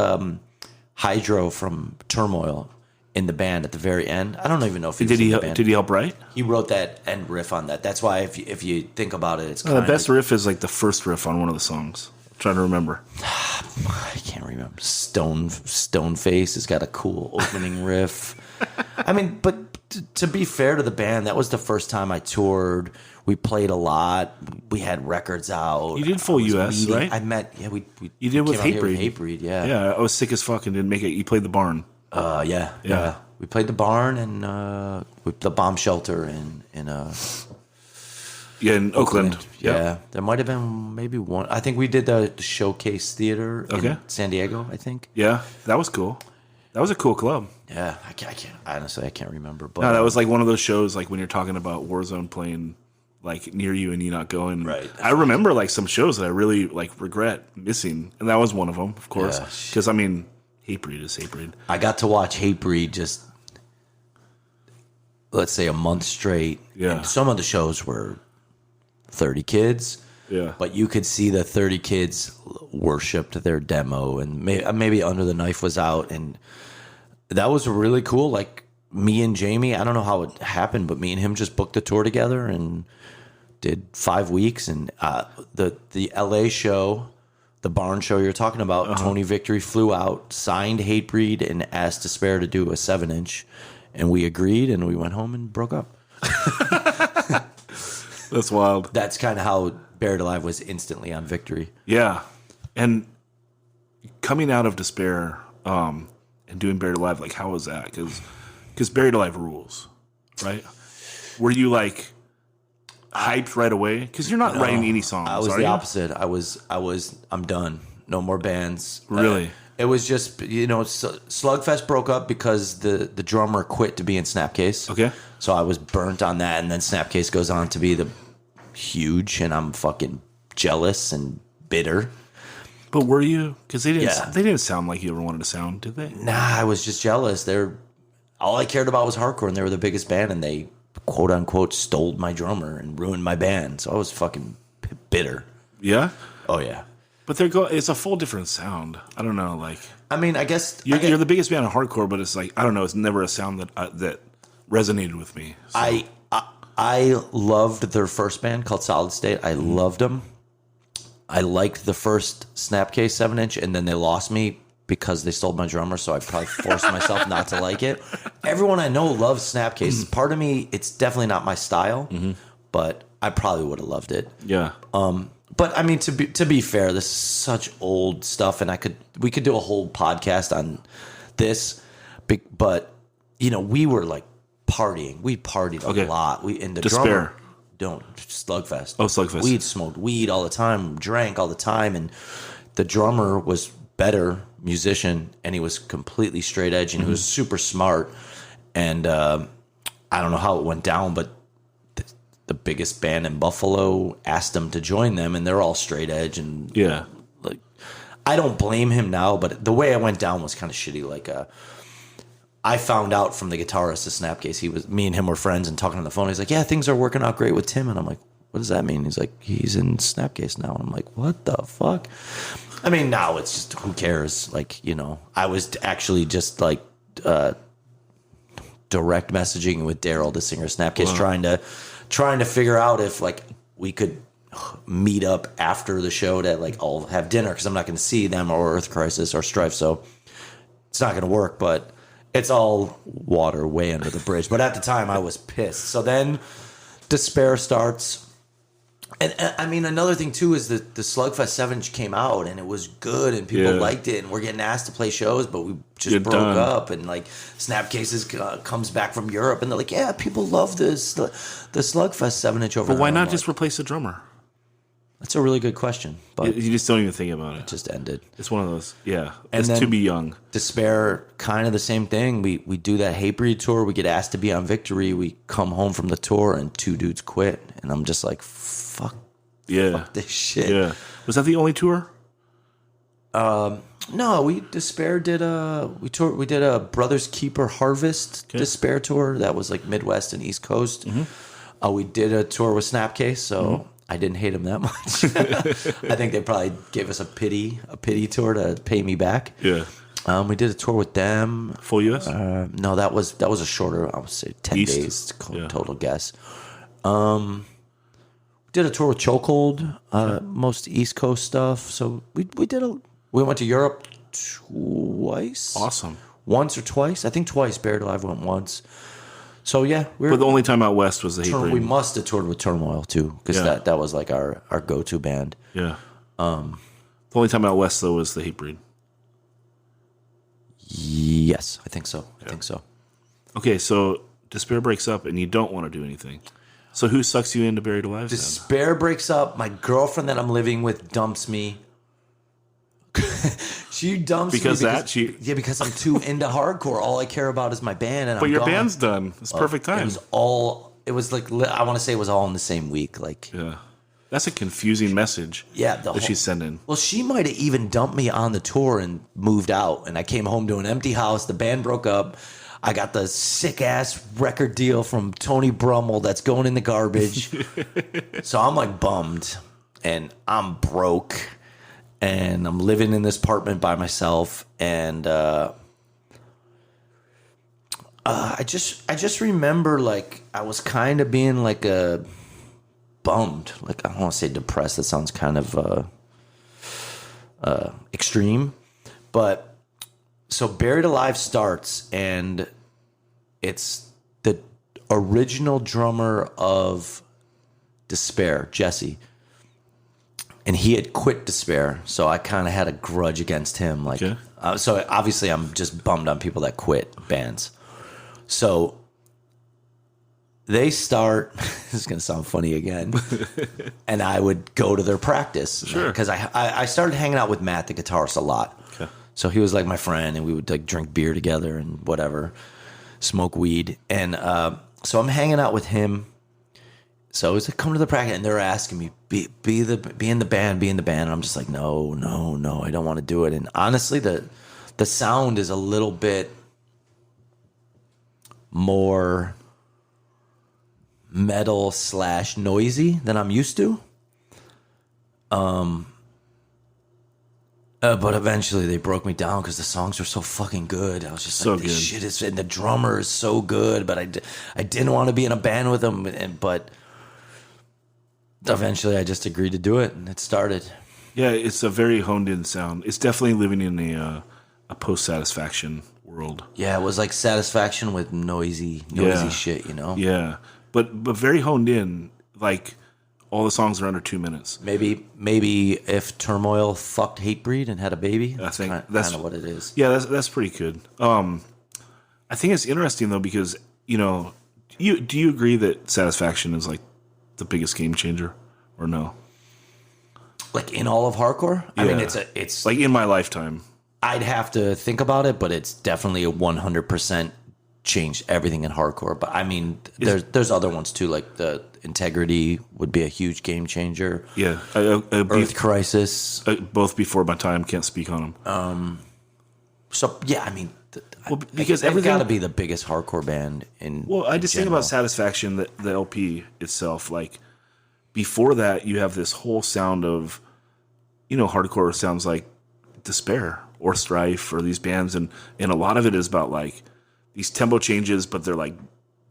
Hydro from Turmoil in the band at the very end. I don't even know if he was in the band. Did he help write? He wrote that end riff on that. That's why if you think about it, it's kind The of best riff is like the first riff on one of the songs. I'm trying to remember. I can't remember. Stoneface has got a cool opening riff. I mean, but to be fair to the band, that was the first time I toured We played a lot. We had records out. You did full US, right? I met. Yeah, we You did with came out here Hatebreed. Hatebreed, yeah. Yeah, I was sick as fuck and didn't make it. You played the barn. Yeah. We played the barn and the bomb shelter in Oakland. Yeah, there might have been maybe one. I think we did the Showcase Theater Okay. in San Diego, I think. Yeah, that was cool. That was a cool club. Yeah, I can't honestly, I can't remember. But No, that was like one of those shows like when you're talking about Warzone playing like near you and you not going. Right. I remember like some shows that I really like regret missing, and that was one of them, of course. Yeah. Because I mean, Hatebreed is Hatebreed. I got to watch Hatebreed just, let's say, a month straight. Yeah. And some of the shows were 30 kids. Yeah. But you could see the 30 kids worshipped their demo, and maybe Under the Knife was out, and that was really cool. Like me and Jamie, I don't know how it happened, but me and him just booked the tour together and did 5 weeks. And the LA show, the barn show you're talking about, Tony Victory flew out, signed Hatebreed, and asked Despair to do a 7-inch, and we agreed, and we went home and broke up. That's wild. That's kind of how Buried Alive was instantly on Victory. Yeah. And coming out of Despair and doing Buried Alive, like, how was that? Because Buried Alive rules, right? Were you, like, hyped right away? Because you're not writing any songs, I was are the you? opposite. I'm done. No more bands. Really? It was just, Slugfest broke up because the drummer quit to be in Snapcase. Okay. So I was burnt on that, and then Snapcase goes on to be the huge, and I'm fucking jealous and bitter. But were you? Because they didn't sound like you ever wanted to sound, did they? Nah, I was just jealous. All I cared about was hardcore, and they were the biggest band, and they, quote unquote, stole my drummer and ruined my band. So I was fucking bitter. Yeah? Oh, yeah. But it's a full different sound. I don't know, like... I mean, I guess... You're the biggest band in hardcore, but it's like, I don't know, it's never a sound that resonated with me. So. I loved their first band called Solid State. I loved them. I liked the first Snapcase 7-inch, and then they lost me because they stole my drummer, so I probably forced myself not to like it. Everyone I know loves Snapcase. Part of me, it's definitely not my style, but I probably would have loved it. Yeah. But I mean, to be fair, this is such old stuff, and we could do a whole podcast on this. But we were like partying. We partied a lot. The Despair. Slugfest. Oh, Slugfest. We smoked weed all the time, drank all the time, and the drummer was better musician, and he was completely straight edge, and he was super smart. And I don't know how it went down, but the biggest band in Buffalo asked him to join them, and they're all straight edge. And Yeah. like, I don't blame him now, but the way it went down was kind of shitty. Like, I found out from the guitarist of Snapcase, me and him were friends and talking on the phone. He's like, yeah, things are working out great with Tim. And I'm like, what does that mean? He's like, he's in Snapcase now. And I'm like, what the fuck? I mean, now it's just, who cares? Like, I was actually just like direct messaging with Daryl, the singer of Snapcase, trying to figure out if like we could meet up after the show to like all have dinner, because I'm not going to see them or Earth Crisis or Strife, so it's not going to work. But it's all water way under the bridge. But at the time, I was pissed. So then Despair starts. And I mean, another thing, too, is that the Slugfest 7 came out, and it was good, and people liked it, and we're getting asked to play shows, but we just broke up. And, like, Snapcases comes back from Europe, and they're like, yeah, people love this, the Slugfest 7-inch over there. But why not like, just replace the drummer? That's a really good question. But You just don't even think about it. it just ended. It's one of those, yeah. And It's then to be young. Despair, kind of the same thing. We do that Hatebreed tour. We get asked to be on Victory. We come home from the tour, and 2 dudes quit. And I'm just like, fuck this shit. Yeah. Was that the only tour? No, Despair did we did a Brothers Keeper Harvest Despair tour. That was like Midwest and East Coast. We did a tour with Snapcase, so I didn't hate them that much. I think they probably gave us a pity tour to pay me back. Yeah. We did a tour with them. Full US? No, that was a shorter, I would say 10 East? days total guess. Did a tour with Chokehold, most East Coast stuff. So we went to Europe twice. Awesome. Once or twice. I think twice. Buried Alive went once. So yeah, But the only time out west was the Hatebreed. we must have toured with Turmoil too, because that was like our go-to band. Yeah. The only time out west though was the Hatebreed. Yes, I think so. I think so. Okay, so Despair breaks up and you don't want to do anything. So who sucks you into Buried Alive? Despair breaks up. My girlfriend that I'm living with dumps me. She dumps me because I'm too into hardcore. All I care about is my band, and but your band's done. It's perfect time. It was like I want to say it was all in the same week. Like, yeah, that's a confusing message. Yeah, that she's sending. Well, she might have even dumped me on the tour and moved out, and I came home to an empty house. The band broke up. I got the sick ass record deal from Tony Brummel that's going in the garbage. So I'm like bummed, and I'm broke. And I'm living in this apartment by myself, and I just remember like I was kind of being like a bummed, like I don't want to say depressed. That sounds kind of extreme, but so Buried Alive starts, and it's the original drummer of Despair, Jesse. And he had quit Despair, so I kind of had a grudge against him. Like, so obviously I'm just bummed on people that quit bands. So they start. This is gonna sound funny again, and I would go to their practice because I started hanging out with Matt, the guitarist, a lot. Okay. So he was like my friend, and we would like drink beer together and whatever, smoke weed, and so I'm hanging out with him. So I was like, come to the practice, and they're asking me, be in the band. And I'm just like, no, I don't want to do it. And honestly, the sound is a little bit more metal / noisy than I'm used to. But eventually they broke me down because the songs are so fucking good. I was just like, this shit is, and the drummer is so good, but I didn't want to be in a band with him, but eventually I just agreed to do it, and it started. Yeah, it's a very honed in sound. It's definitely living in a post-Satisfaction world. Yeah, it was like Satisfaction with noisy shit, you know? Yeah, but very honed in. Like, all the songs are under 2 minutes. Maybe if Turmoil fucked Hatebreed and had a baby, I think that's kind of what it is. Yeah, that's pretty good. I think it's interesting, though, because, you know, do you agree that Satisfaction is, like, the biggest game changer, or no? Like in all of hardcore? I mean, it's like in my lifetime. I'd have to think about it, but it's definitely a 100% changed everything in hardcore. But I mean, there's other ones too, like the Integrity would be a huge game changer. Yeah, Earth Crisis, both before my time. Can't speak on them. So yeah, I mean. Because everything got to be the biggest hardcore band in. Well, I just think about Satisfaction, the LP itself. Like before that, you have this whole sound of, you know, hardcore sounds like Despair or Strife or these bands, and a lot of it is about like these tempo changes, but they're like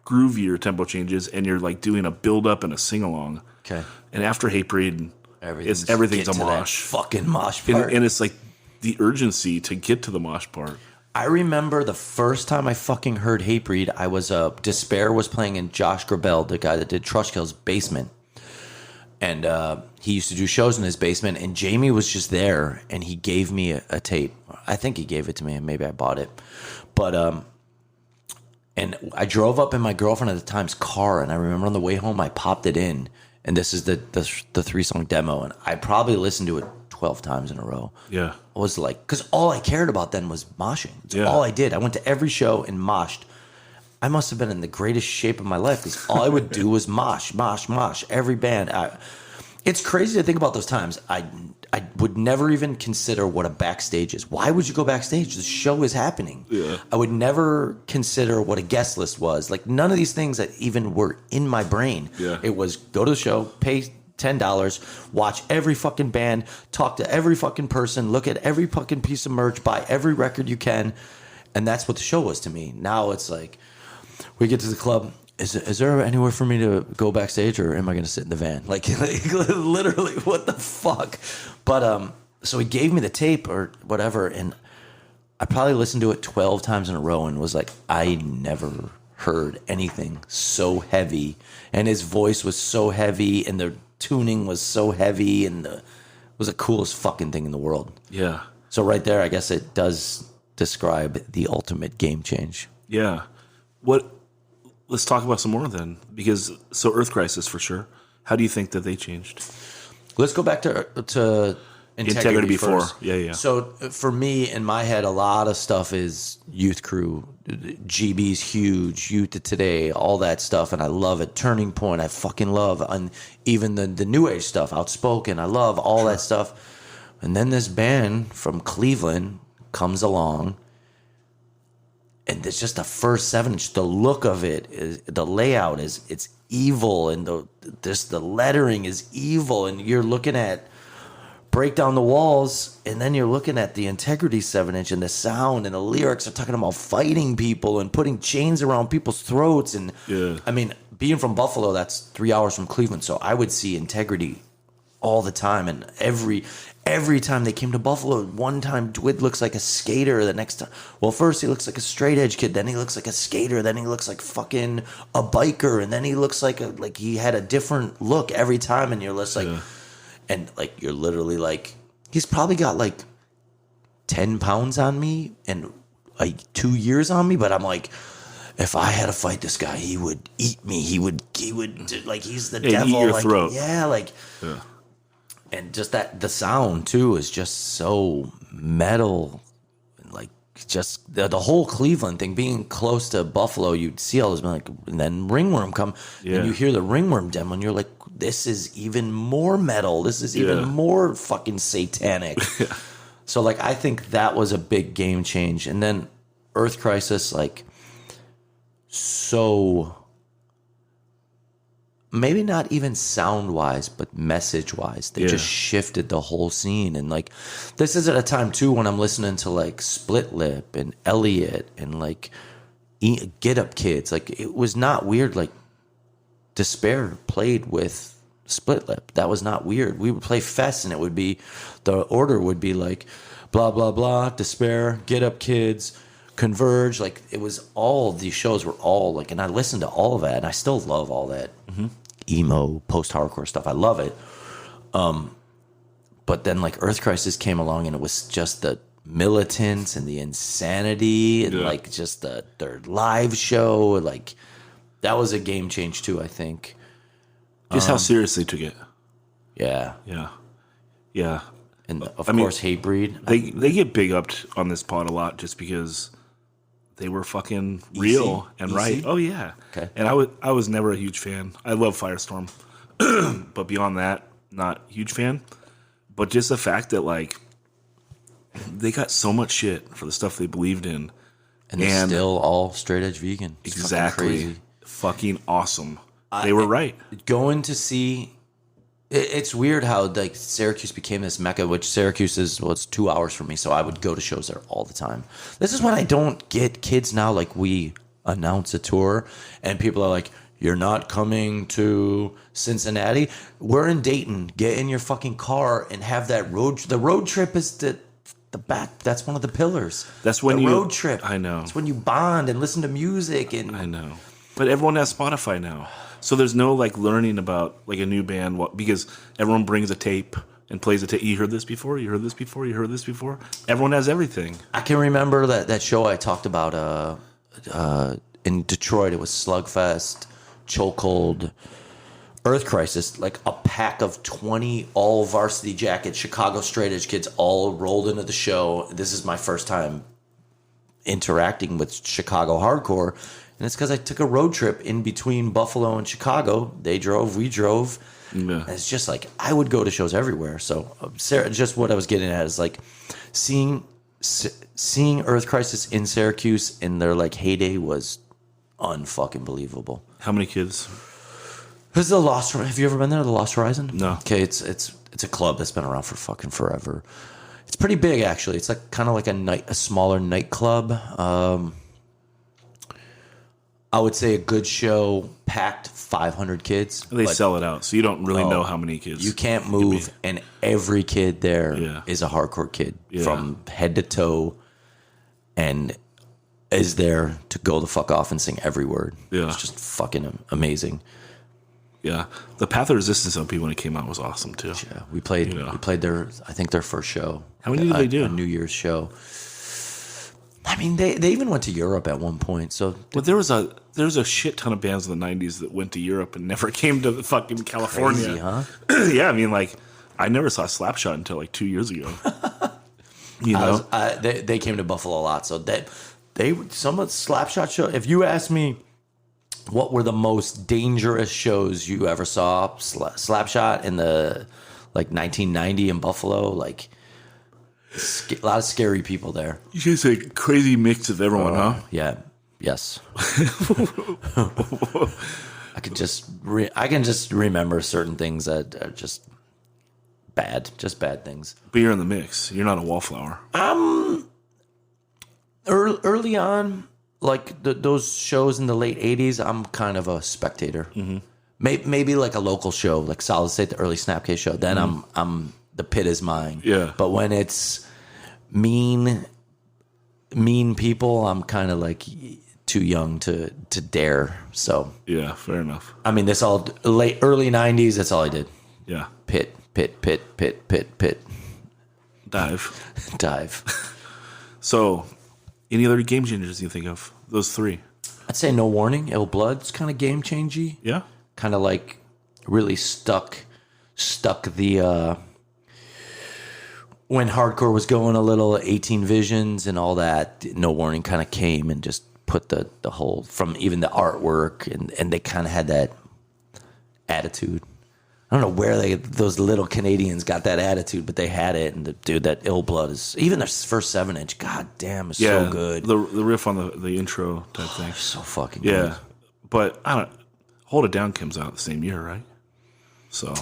groovier tempo changes, and you're like doing a build up and a sing along. Okay. And after Hatebreed, everything's a mosh, fucking mosh part, and it's like the urgency to get to the mosh part. I remember the first time I fucking heard Hatebreed, I was Despair was playing in Josh Grabel, the guy that did Trushkill's basement. And he used to do shows in his basement, and Jamie was just there, and he gave me a tape. I think he gave it to me, and maybe I bought it. But and I drove up in my girlfriend at the time's car, and I remember on the way home I popped it in, and this is the 3-song demo, and I probably listened to it 12 times in a row. Yeah. I was like, because all I cared about then was moshing. It's all I did. I went to every show and moshed. I must have been in the greatest shape of my life because all I would do was mosh. Every band. It's crazy to think about those times. I would never even consider what a backstage is. Why would you go backstage? The show is happening. Yeah. I would never consider what a guest list was. Like none of these things that even were in my brain. Yeah. It was go to the show, pay $10, watch every fucking band, talk to every fucking person, look at every fucking piece of merch, buy every record you can, and that's what the show was to me. Now it's like we get to the club. Is there anywhere for me to go backstage, or am I going to sit in the van? Like literally, what the fuck? But so he gave me the tape or whatever, and I probably listened to it 12 times in a row and was like, I never heard anything so heavy, and his voice was so heavy, and the tuning was so heavy, and it was the coolest fucking thing in the world. Yeah. So right there, I guess it does describe the ultimate game change. Yeah. Let's talk about some more then, because Earth Crisis for sure. How do you think that they changed? Let's go back to Integrity before. first. Yeah. So for me, in my head, a lot of stuff is Youth Crew, GB's huge, Youth of Today, all that stuff, and I love it. Turning Point, I fucking love, and even the new age stuff, Outspoken, I love all that stuff. And then this band from Cleveland comes along, and it's just the first 7-inch. The look of it, the layout it's evil, and the lettering is evil, and you're looking at Break Down the Walls, and then you're looking at the Integrity 7-inch, and the sound and the lyrics are talking about fighting people and putting chains around people's throats. And I mean, being from Buffalo, that's 3 hours from Cleveland, so I would see Integrity all the time, and every time they came to Buffalo, one time Dwid looks like a skater, the next time, well, first he looks like a straight edge kid, then he looks like a skater, then he looks like fucking a biker, and then he looks like he had a different look every time, and you're just like, and like you're literally like, he's probably got like 10 pounds on me and like 2 years on me, but I'm like, if I had to fight this guy, he would eat me. He would like, he's the devil. Eat your like, throat. Yeah, like. Yeah. And just that the sound too is just so metal, like just the whole Cleveland thing. Being close to Buffalo, you'd see all this, like, and then Ringworm come, and you hear the Ringworm demo, and you're like, this is even more metal. This is even more fucking satanic. So like, I think that was a big game change. And then Earth Crisis, like, so. Maybe not even sound-wise, but message-wise. They just shifted the whole scene. And, like, this is at a time, too, when I'm listening to, like, Split Lip and Elliot and, like, Get Up Kids. Like, it was not weird. Like, Despair played with Split Lip. That was not weird. We would play Fest, and it would be, the order would be, like, blah, blah, blah, Despair, Get Up Kids, Converge. Like, it was all, these shows were all, like, and I listened to all of that, and I still love all that. Mm-hmm. Emo, post-hardcore stuff. I love it. But then like Earth Crisis came along, and it was just the militants and the insanity and like just their live show. Like, that was a game change too, I think. Just how serious they took it. Yeah. And of course, Hatebreed. They get big upped on this pod a lot just because they were fucking real and right. Oh yeah. Okay. And I was never a huge fan. I love Firestorm, but beyond that, not huge fan. But just the fact that like they got so much shit for the stuff they believed in, and they're still all straight edge vegan. It's exactly. Fucking awesome. They were right. Going to see. It's weird how like Syracuse became this mecca, which Syracuse was 2 hours from me, so I would go to shows there all the time. This is when I don't get kids now. Like, we announce a tour, and people are like, "You're not coming to Cincinnati? We're in Dayton. Get in your fucking car and have that road. The road trip is the back. That's one of the pillars. That's when the road trip. I know. It's when you bond and listen to music. And I know, but everyone has Spotify now. So there's no like learning about like a new band because everyone brings a tape and plays a tape. You heard this before? You heard this before? You heard this before? Everyone has everything. I can remember that show I talked about in Detroit. It was Slugfest, Chokehold, Earth Crisis. Like a pack of 20 all varsity jacket Chicago straight edge kids all rolled into the show. This is my first time interacting with Chicago hardcore. And it's because I took a road trip in between Buffalo and Chicago. They drove, we drove. Yeah. And it's just like, I would go to shows everywhere. So Sarah, just what I was getting at is like seeing Earth Crisis in Syracuse in their like heyday was unfucking believable. How many kids? This is the Lost. Have you ever been there? The Lost Horizon? No. Okay, it's a club that's been around for fucking forever. It's pretty big actually. It's like kind of like a smaller nightclub. I would say a good show, packed 500 kids. They sell it out, so you don't really know how many kids. You can't move, and every kid there is a hardcore kid from head to toe. And is there to go the fuck off and sing every word. Yeah. It's just fucking amazing. Yeah, the Path of Resistance LP when it came out was awesome too. Yeah, we played their first show. How many did they do? A New Year's show. I mean, they even went to Europe at one point. So, but there was a shit ton of bands in the '90s that went to Europe and never came to fucking California. crazy, huh? Yeah, I mean, like I never saw Slapshot until like 2 years ago. You know, They came to Buffalo a lot, so some of the Slapshot show. If you ask me, what were the most dangerous shows you ever saw? Slapshot in the 1990 in Buffalo, like a lot of scary people there. you guys say crazy mix of everyone, huh? Yeah. Yes. I can just remember certain things that are just bad things. But you're in the mix. You're not a wallflower. Early on, like those shows in the late 80s, I'm kind of a spectator. Mm-hmm. Maybe like a local show, like Solid State, the early Snapcase show. Then I'm the pit is mine. Yeah. But when it's mean people, I'm kind of like too young to dare. So Yeah, fair enough. I mean, this all early 90s. That's all I did. Yeah, Pit. Dive. So, any other game changers you think of? Those three. I'd say No Warning, Ill Blood's kind of game changey. Yeah. Kind of like really stuck the when hardcore was going a little 18 Visions and all that. No Warning kind of came and just put the whole, from even the artwork, and they kind of had that attitude. I don't know where those little Canadians got that attitude, but they had it. And that Ill Blood is, even their first 7-inch, god damn, is so good. The riff on the intro type thing. So fucking good. Yeah, but I don't. Hold It Down comes out the same year, right? So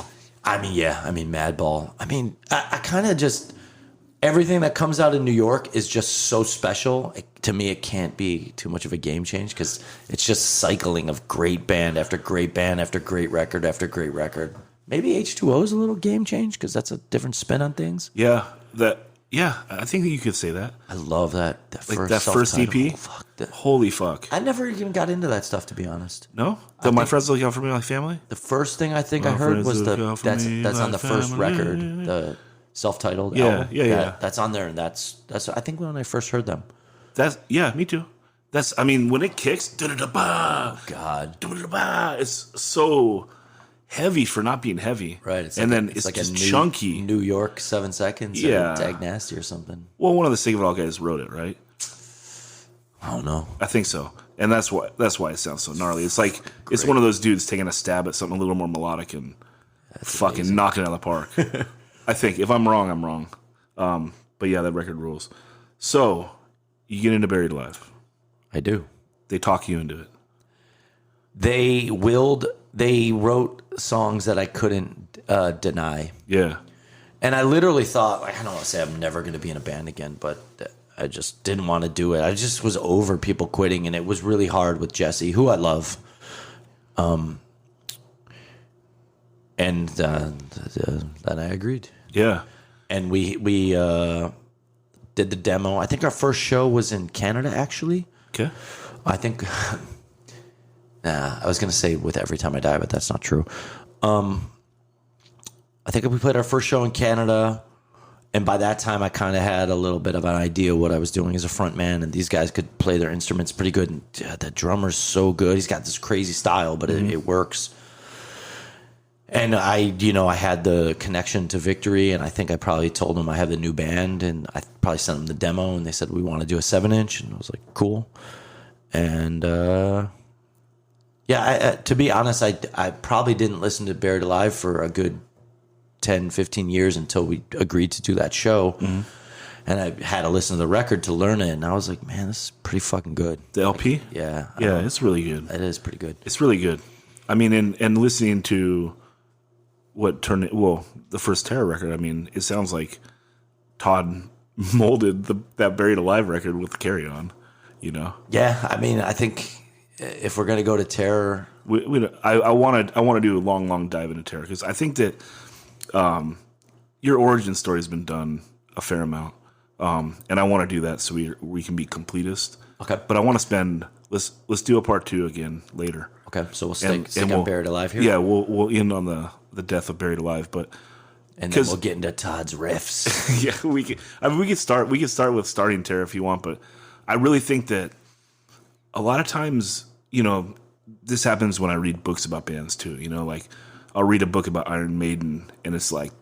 I mean, Madball. I mean, I kind of just, everything that comes out in New York is just so special. To me, it can't be too much of a game change because it's just cycling of great band after great band after great record after great record. Maybe H2O is a little game change because that's a different spin on things. yeah, I think that you could say that. I love that. Like that first EP. Oh, fuck that. Holy fuck! I never even got into that stuff, to be honest. No, My Friends Look Out for Me Like Family. The first thing I think I My heard friends was look out for that's me on the like first family. record, the self-titled Yeah, album. yeah. That's on there, and that's I think when I first heard them. Me too. I mean, when it kicks, da-da-da-ba, God, da-da-da-ba, it's so heavy for not being heavy. right? It's and like then it's like just a chunky. New York 7 Seconds. Yeah. Or Tag Nasty or something. Well, one of the Sing It All guys wrote it, right? I don't know. I think so, and that's why it sounds so gnarly. It's like it's one of those dudes taking a stab at something a little more melodic and fucking knocking it out of the park. I think if I'm wrong, I'm wrong. But yeah, that record rules. So you get into Buried Alive. I do. They talk you into it. They wrote songs that I couldn't deny. Yeah. And I literally thought, I don't want to say I'm never going to be in a band again, but I just didn't want to do it. I just was over people quitting, and it was really hard with Jesse, who I love. And then I agreed. Yeah. And we did the demo. I think our first show was in Canada, actually. Okay. I think... I was going to say with Every Time I Die, but that's not true. I think we played our first show in Canada, and by that time I kind of had a little bit of an idea what I was doing as a front man, and these guys could play their instruments pretty good. And the drummer's so good. He's got this crazy style, but it works. And I had the connection to Victory, and I think I probably told them I have the new band, and I probably sent them the demo, and they said, we want to do a 7-inch, and I was like, cool. And... to be honest, I probably didn't listen to Buried Alive for a good 10, 15 years until we agreed to do that show. Mm-hmm. And I had to listen to the record to learn it. And I was like, man, this is pretty fucking good. The LP? Yeah. Yeah, it's really good. It is pretty good. It's really good. I mean, and listening to the first Terror record, I mean, it sounds like Todd molded that Buried Alive record with Carry On, you know? Yeah, I mean, I think... if we're gonna go to Terror, I want to do a long dive into Terror because I think that your origin story has been done a fair amount. And I want to do that so we can be completist. Okay. But I want to spend. Let's do a part 2 again later. Okay, so we'll stick on Buried Alive here. Yeah, we'll end on the death of Buried Alive, but and then we'll get into Todd's riffs. Yeah, we could start with starting Terror if you want, but I really think that a lot of times, this happens when I read books about bands too. Like I'll read a book about Iron Maiden, and it's like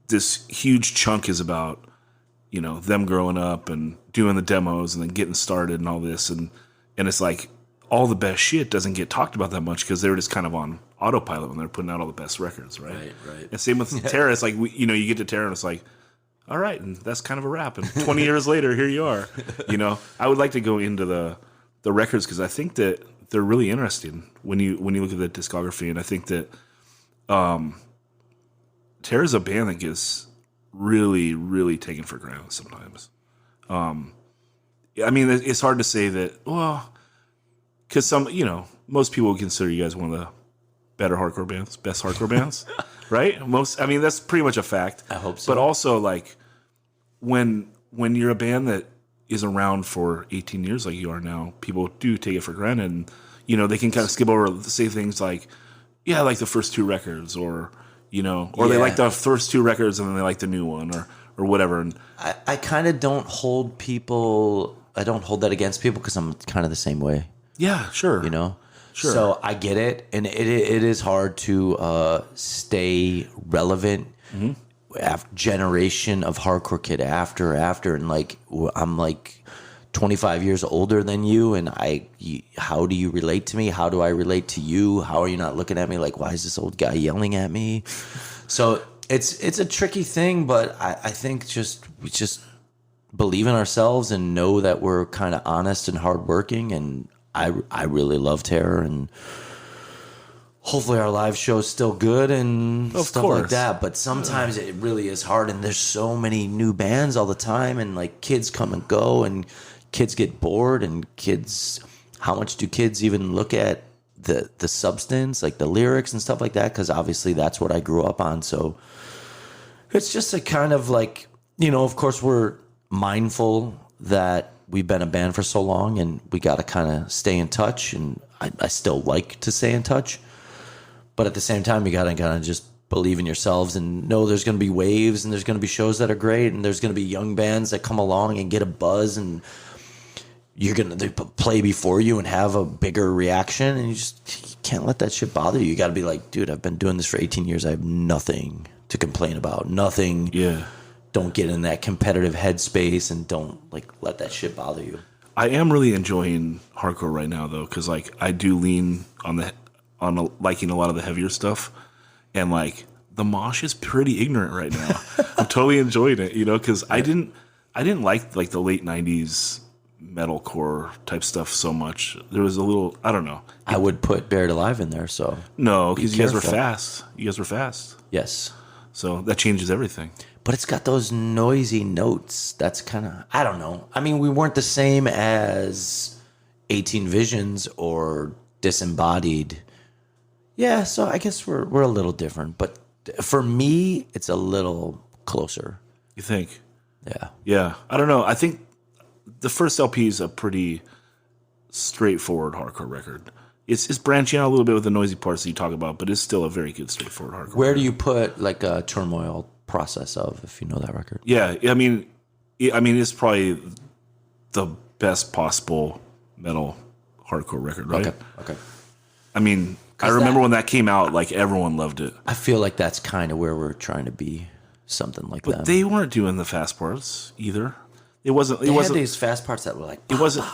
this huge chunk is about them growing up and doing the demos and then getting started and all this, and it's like all the best shit doesn't get talked about that much because they were just kind of on autopilot when they're putting out all the best records, right? Right. And same with Terror. It's like you get to Terror and it's like, all right, and that's kind of a wrap. And 20 years later, here you are. I would like to go into the records because I think that they're really interesting when you look at the discography, and I think that Terror's a band that gets really, really taken for granted sometimes. I mean, it's hard to say that, well, because most people would consider you guys one of the better hardcore bands, best hardcore bands, right? That's pretty much a fact. I hope so. But also, like, when you're a band that is around for 18 years like you are now, people do take it for granted, and, they can kind of skip over, say things like, yeah, I like the first 2 records, or they like the first 2 records and then they like the new one, or whatever. And I kind of don't hold that against people because I'm kind of the same way. Yeah, sure. Sure. So I get it, and it is hard to stay relevant. Mm-hmm. Generation of hardcore kid after, and like I'm like 25 years older than you, and how do you relate to me? How do I relate to you? How are you not looking at me like, why is this old guy yelling at me? So it's a tricky thing, but I think we just believe in ourselves and know that we're kind of honest and hardworking, and I really love Terror, and hopefully our live show is still good and stuff like that. But sometimes it really is hard, and there's so many new bands all the time, and like kids come and go, and kids get bored, and how much do kids even look at the substance, like the lyrics and stuff like that? Because obviously that's what I grew up on. So it's just a kind of like, of course we're mindful that we've been a band for so long, and we got to kind of stay in touch, and I still like to stay in touch. But at the same time, you got to kind of just believe in yourselves and know there's going to be waves, and there's going to be shows that are great, and there's going to be young bands that come along and get a buzz, and you're going to play before you and have a bigger reaction, and you can't let that shit bother you. You got to be like, dude, I've been doing this for 18 years. I have nothing to complain about. Nothing. Yeah. Don't get in that competitive headspace, and don't let that shit bother you. I am really enjoying hardcore right now, though, because like I do lean on liking a lot of the heavier stuff, and like the mosh is pretty ignorant right now. I'm totally enjoying it, because I didn't like the late 90s metalcore type stuff so much. There was a little, I don't know. I would put Buried Alive in there, so no, because you guys were fast. Yes, so that changes everything. But it's got those noisy notes. That's kind of, I don't know. I mean, we weren't the same as 18 Visions or Disembodied. Yeah, so I guess we're a little different. But for me, it's a little closer. You think? Yeah. Yeah. I don't know. I think the first LP is a pretty straightforward hardcore record. It's branching out a little bit with the noisy parts that you talk about, but it's still a very good straightforward hardcore Where record. do you put like a Turmoil Process of, if you know that record? Yeah, I mean, it's probably the best possible metal hardcore record, right? Okay. I mean, I remember when that came out, like everyone loved it. I feel like that's kind of where we're trying to be, something like that. But they weren't doing the fast parts either. It wasn't. They had these fast parts that were like. It wasn't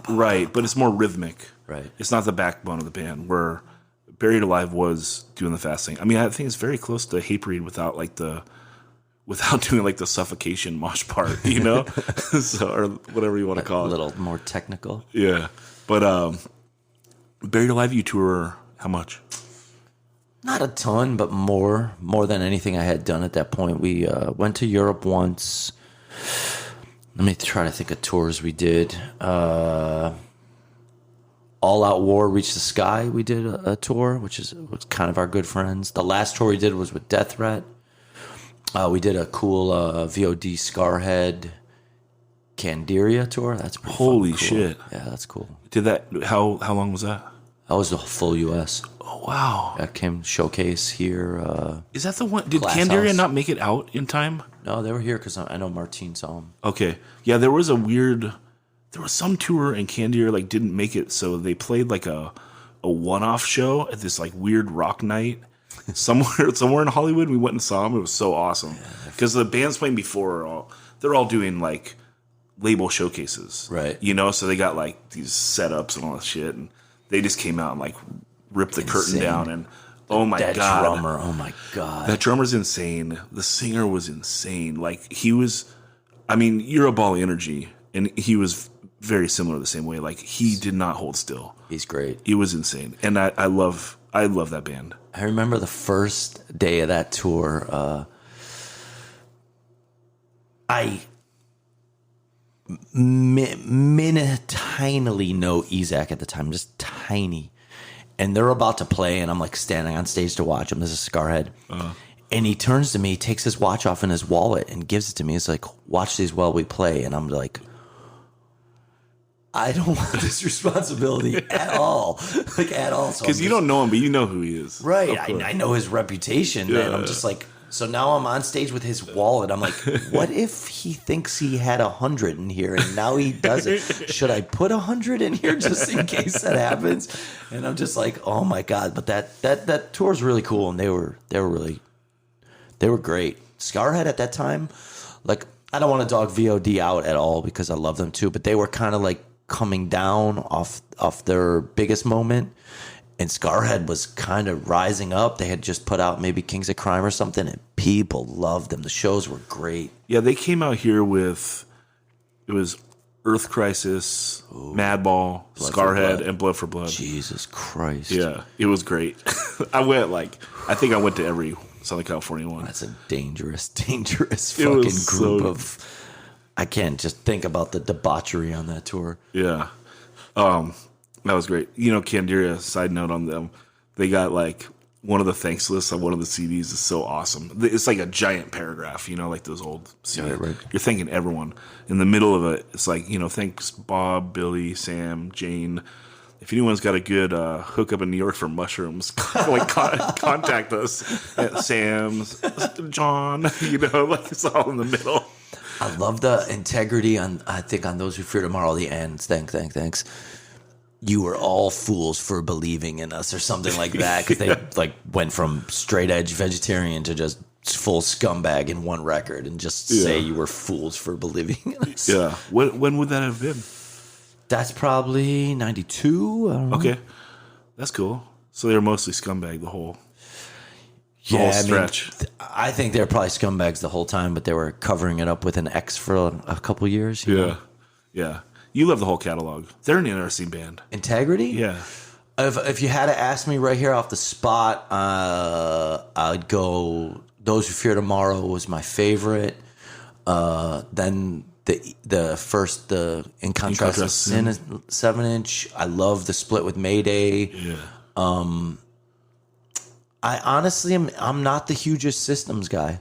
right, but it's more rhythmic. Right. It's not the backbone of the band where Buried Alive was doing the fast thing. I mean, I think it's very close to Hatebreed without doing like the suffocation mosh part, so, or whatever you want to call it. A little more technical. Yeah, but Buried Alive, you tour how much? Not a ton, but more than anything I had done at that point. We went to Europe once. Let me try to think of tours we did. All Out War, Reach the Sky, we did a tour, which was kind of our good friends. The last tour we did was with Death Threat. We did a cool VOD Scarhead Candiria tour. That's pretty Holy cool. shit. Yeah, that's cool. Did that? How long was that? That was the full U.S. Oh wow. That came showcase here. Is that the one? Did Glass Candiria House. not make it out in time? No, they were here because I know Martine saw them. Okay. Yeah, there was some tour and Candiria like didn't make it, so they played like a one-off show at this like weird rock night somewhere in Hollywood. We went and saw them. It was so awesome because the bands playing before they're all doing like label showcases, right? You know, so they got like these setups and all that shit, and they just came out and like ripped the curtain down, and oh my god, that drummer's insane. The singer was insane. Like he was, I mean, you're a ball of energy, and he was very similar the same way. Like he did not hold still. He's great. It was insane, and I love that band. I remember the first day of that tour. I tinily know Ezak at the time, just tiny. And they're about to play, and I'm like standing on stage to watch them. This is Scarhead. And he turns to me, takes his watch off in his wallet, and gives it to me. He's like, watch these while we play. And I'm like, I don't want this responsibility at all. Like, at all. Because you don't know him, but you know who he is. Right. I know his reputation. And I'm just like, so now I'm on stage with his wallet. I'm like, what if he thinks he had 100 in here and now he doesn't? Should I put 100 in here just in case that happens? And I'm just like, oh my god! But that tour is really cool, and they were great. Scarhead at that time, like, I don't want to dog VOD out at all because I love them too, but they were kind of like coming down off their biggest moment. And Scarhead was kind of rising up. They had just put out maybe Kings of Crime or something, and people loved them. The shows were great. Yeah, they came out here with, it was Earth Crisis, Madball, Scarhead, and Blood for Blood. Jesus Christ. Yeah, it was great. I think I went to every Southern California one. That's a dangerous fucking group of... I can't just think about the debauchery on that tour. Yeah. That was great. You know, Candiria, side note on them, they got like one of the thanks lists on one of the CDs is so awesome. It's like a giant paragraph, you know, like those old CDs. Right. You're thanking everyone. In the middle of it, it's like, you know, thanks Bob, Billy, Sam, Jane. If anyone's got a good hookup in New York for mushrooms, like contact us at Sam's, John, you know, like it's all in the middle. I love the integrity on Those Who Fear Tomorrow, the ends. Thanks. You were all fools for believing in us, or something like that, because they like went from straight edge vegetarian to just full scumbag in one record, and just say you were fools for believing in us. Yeah. When would that have been? That's probably 92. I don't know. Okay, that's cool. So they were mostly scumbag the whole stretch. I think they were probably scumbags the whole time, but they were covering it up with an X for a couple years. You know? Yeah. You love the whole catalog. They're an interesting band. Integrity? Yeah. If you had to ask me right here off the spot, I'd go Those Who Fear Tomorrow was my favorite. Then the In Contrast to Sin 7-inch. I love the split with Mayday. Yeah. I honestly I'm not the hugest Systems guy.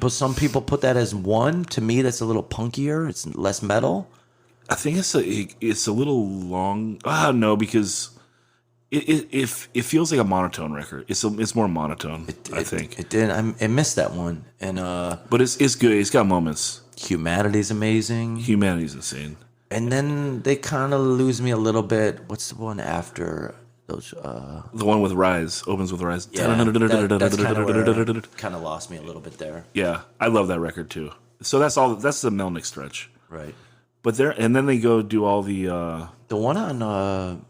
Some people put that as one. To me, that's a little punkier. It's less metal. I think it's a little long. No, because it feels like a monotone record. It's more monotone. I think it did. I missed that one, and but it's good. It's got moments. Humanity's amazing. Humanity's insane. And then they kind of lose me a little bit. What's the one after those? The one with Rise opens with Rise. Yeah, that's kind of lost me a little bit there. Yeah, I love that record too. So that's the Melnick stretch, right? But then they go do all the one on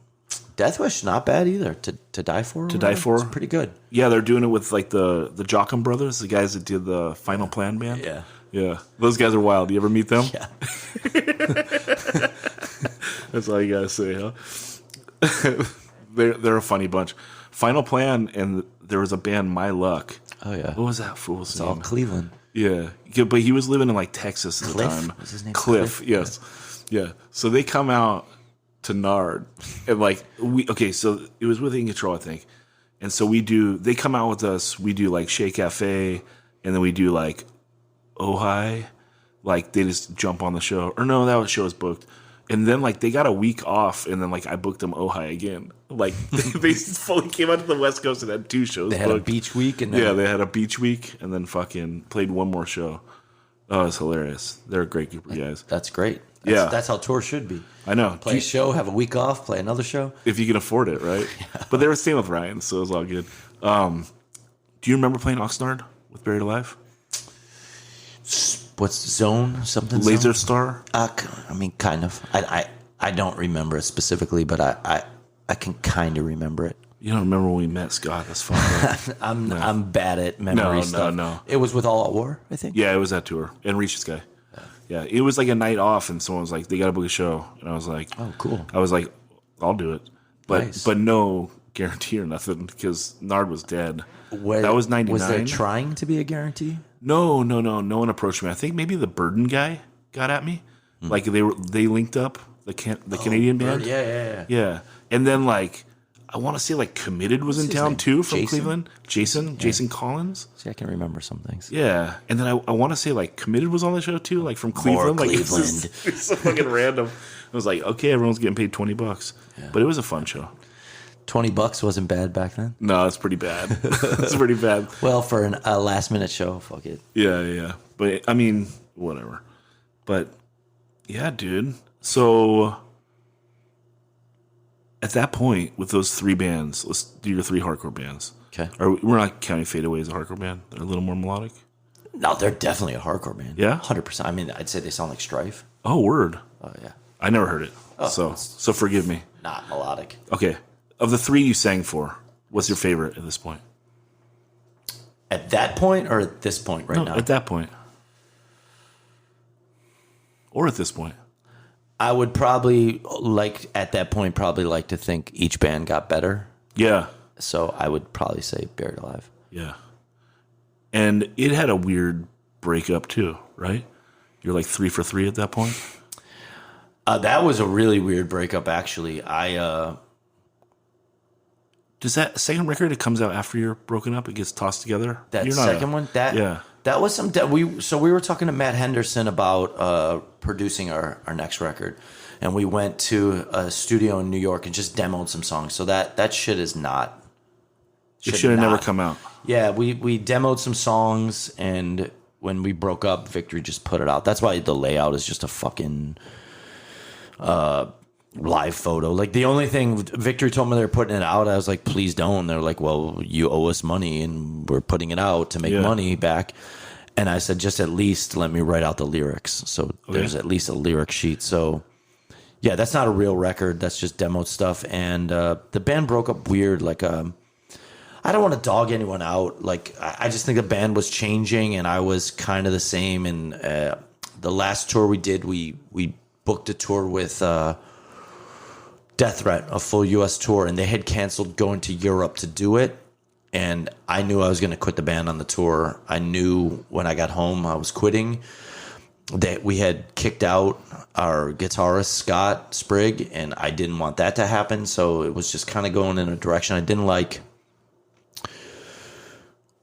Death Wish, not bad either. To Die For. To Die For, it's pretty good. Yeah, they're doing it with like the Jocham brothers, the guys that did the Final Plan band. Yeah, those guys are wild. You ever meet them? Yeah. That's all you gotta say, huh? They're a funny bunch. Final Plan, and there was a band, My Luck. Oh yeah. What was that fool's it's name? all Cleveland. Yeah, but he was living in like Texas at the time. Was his name Cliff? Yes. Yeah. So they come out to Nard, and like so it was with In Control, I think. And so they come out with us. We do like Shea Cafe and then we do like Ojai, like they just jump on the show. Or no, that show was booked. And then like they got a week off, and then like I booked them Ojai again. Like they fully came out to the West Coast and had 2 shows. They had booked. a beach week, and Yeah, they had a beach week, and then fucking played one more show. Oh, it's hilarious. They're a great group of guys. That's great. Yeah. That's how tours should be. I know. Play a show, have a week off, play another show. If you can afford it, right? But they were staying with Ryan, so it was all good. Do you remember playing Oxnard with Buried Alive? What's Zone? Something? Laser Zone? Star? I mean, kind of. I don't remember it specifically, but I can kind of remember it. You don't remember when we met, Scott? That's fine. I'm bad at memory stuff. No. It was with All Out War, I think. Yeah, it was that tour. And Reach's guy. Yeah, it was like a night off, and someone was like, they got to book a show. And I was like, oh, cool. I was like, I'll do it. Nice. But no guarantee or nothing, because Nard was dead. Where, that was 99. Was there trying to be a guarantee? No. No one approached me. I think maybe the Burden guy got at me. Like they linked up, the Canadian band. Yeah. And then like, I want to say like Committed was in town too from Cleveland. Jason Collins. See, I can remember some things. Yeah, and then I want to say like Committed was on the show too, like from Cleveland. More like Cleveland. It's so fucking random. I was like, okay, everyone's getting paid $20, but it was a fun show. $20 wasn't bad back then. No, it's pretty bad. It's pretty bad. Well, for a last minute show, fuck it. Yeah. But I mean, whatever. But yeah, dude. So at that point, with those 3 bands, let's do your 3 hardcore bands. Okay. We're not counting Fadeaway as a hardcore band. They're a little more melodic. No, they're definitely a hardcore band. Yeah? 100%. I mean, I'd say they sound like Strife. Oh, word. Oh, yeah. I never heard it. Oh, so forgive me. Not melodic. Okay. Of the 3 you sang for, what's your favorite at this point? At that point or at this point now? At that point. Or at this point. I would probably at that point like to think each band got better. Yeah. So I would probably say Buried Alive. Yeah. And it had a weird breakup too, right? You're like 3 for 3 at that point? That was a really weird breakup, actually. Does that second record, it comes out after you're broken up, it gets tossed together? That second one? That was some... we were talking to Matt Henderson about producing our next record. And we went to a studio in New York and just demoed some songs. So that shit is not... It should have never come out. Yeah, we demoed some songs, and when we broke up, Victory just put it out. That's why the layout is just a fucking live photo. Like, the only thing Victory told me they were putting it out, I was like, please don't. They're like, well, you owe us money, and we're putting it out to make money back. And I said, just at least let me write out the lyrics. So there's at least a lyric sheet. So yeah, that's not a real record. That's just demoed stuff. And the band broke up weird. Like, I don't want to dog anyone out. Like, I just think the band was changing, and I was kind of the same. And the last tour we did, we booked a tour with Death Threat, a full U.S. tour, and they had canceled going to Europe to do it. And I knew I was going to quit the band on the tour. I knew when I got home I was quitting. That we had kicked out our guitarist, Scott Sprigg, and I didn't want that to happen. So it was just kind of going in a direction I didn't like.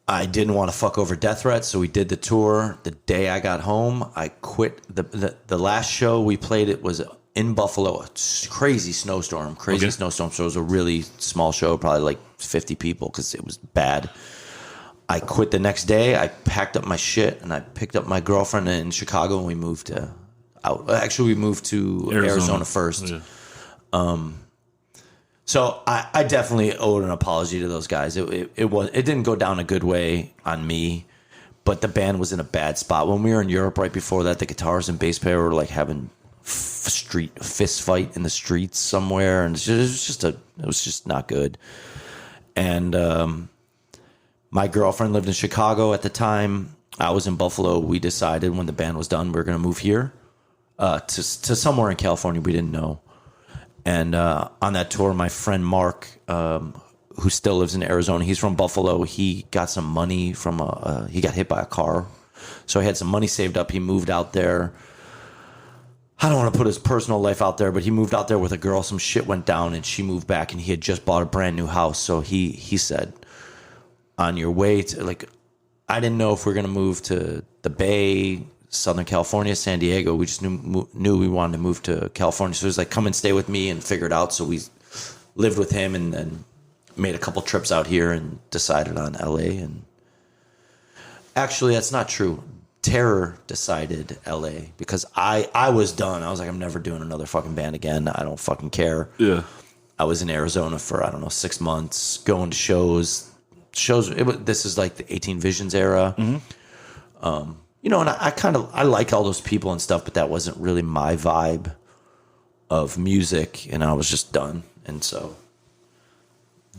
I didn't want to fuck over Death Threat, so we did the tour. The day I got home, I quit. The last show we played, it was in Buffalo, a crazy snowstorm. So it was a really small show, probably like 50 people, because it was bad. I quit the next day. I packed up my shit, and I picked up my girlfriend in Chicago, and we moved out. Actually, we moved to Arizona first. Yeah. So I definitely owed an apology to those guys. It didn't go down a good way on me, but the band was in a bad spot. When we were in Europe right before that, the guitarist and bass player were like having fist fight in the streets somewhere, and it was just not good. And my girlfriend lived in Chicago at the time. I was in Buffalo. We decided when the band was done, we were going to move here to somewhere in California we didn't know. And on that tour, my friend Mark, who still lives in Arizona, he's from Buffalo. He got some money from he got hit by a car. So he had some money saved up. He moved out there. I don't want to put his personal life out there, but he moved out there with a girl. Some shit went down, and she moved back, and he had just bought a brand new house. So he said, on your way to, like, I didn't know if we were going to move to the Bay, Southern California, San Diego. We just knew we wanted to move to California. So it was like, come and stay with me and figure it out. So we lived with him and then made a couple trips out here and decided on LA. And actually, that's not true. Terror decided LA because I was done. I was like, I'm never doing another fucking band again. I don't fucking care. Yeah. I was in Arizona for, I don't know, 6 months, going to shows. This is like the 18 Visions era. Mm-hmm. You know, and I like all those people and stuff, but that wasn't really my vibe of music, and I was just done. And so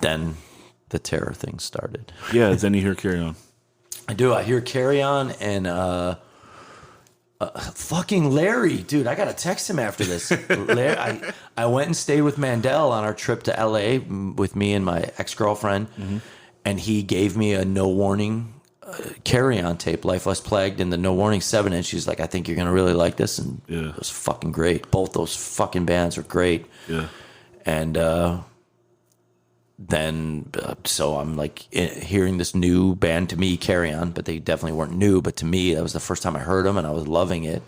then the Terror thing started. Yeah, then you hear Carry On. I do. I hear Carry On and fucking Larry. Dude, I got to text him after this. Larry, I went and stayed with Mandel on our trip to L.A. with me and my ex-girlfriend, mm-hmm. and he gave me a No Warning Carry On tape, Life Less Plagued, and the No Warning 7-inch. He's like, I think you're going to really like this. And it was fucking great. Both those fucking bands are great. Yeah. And then, so I'm like hearing this new band to me, Carry On, but they definitely weren't new. But to me, that was the first time I heard them, and I was loving it.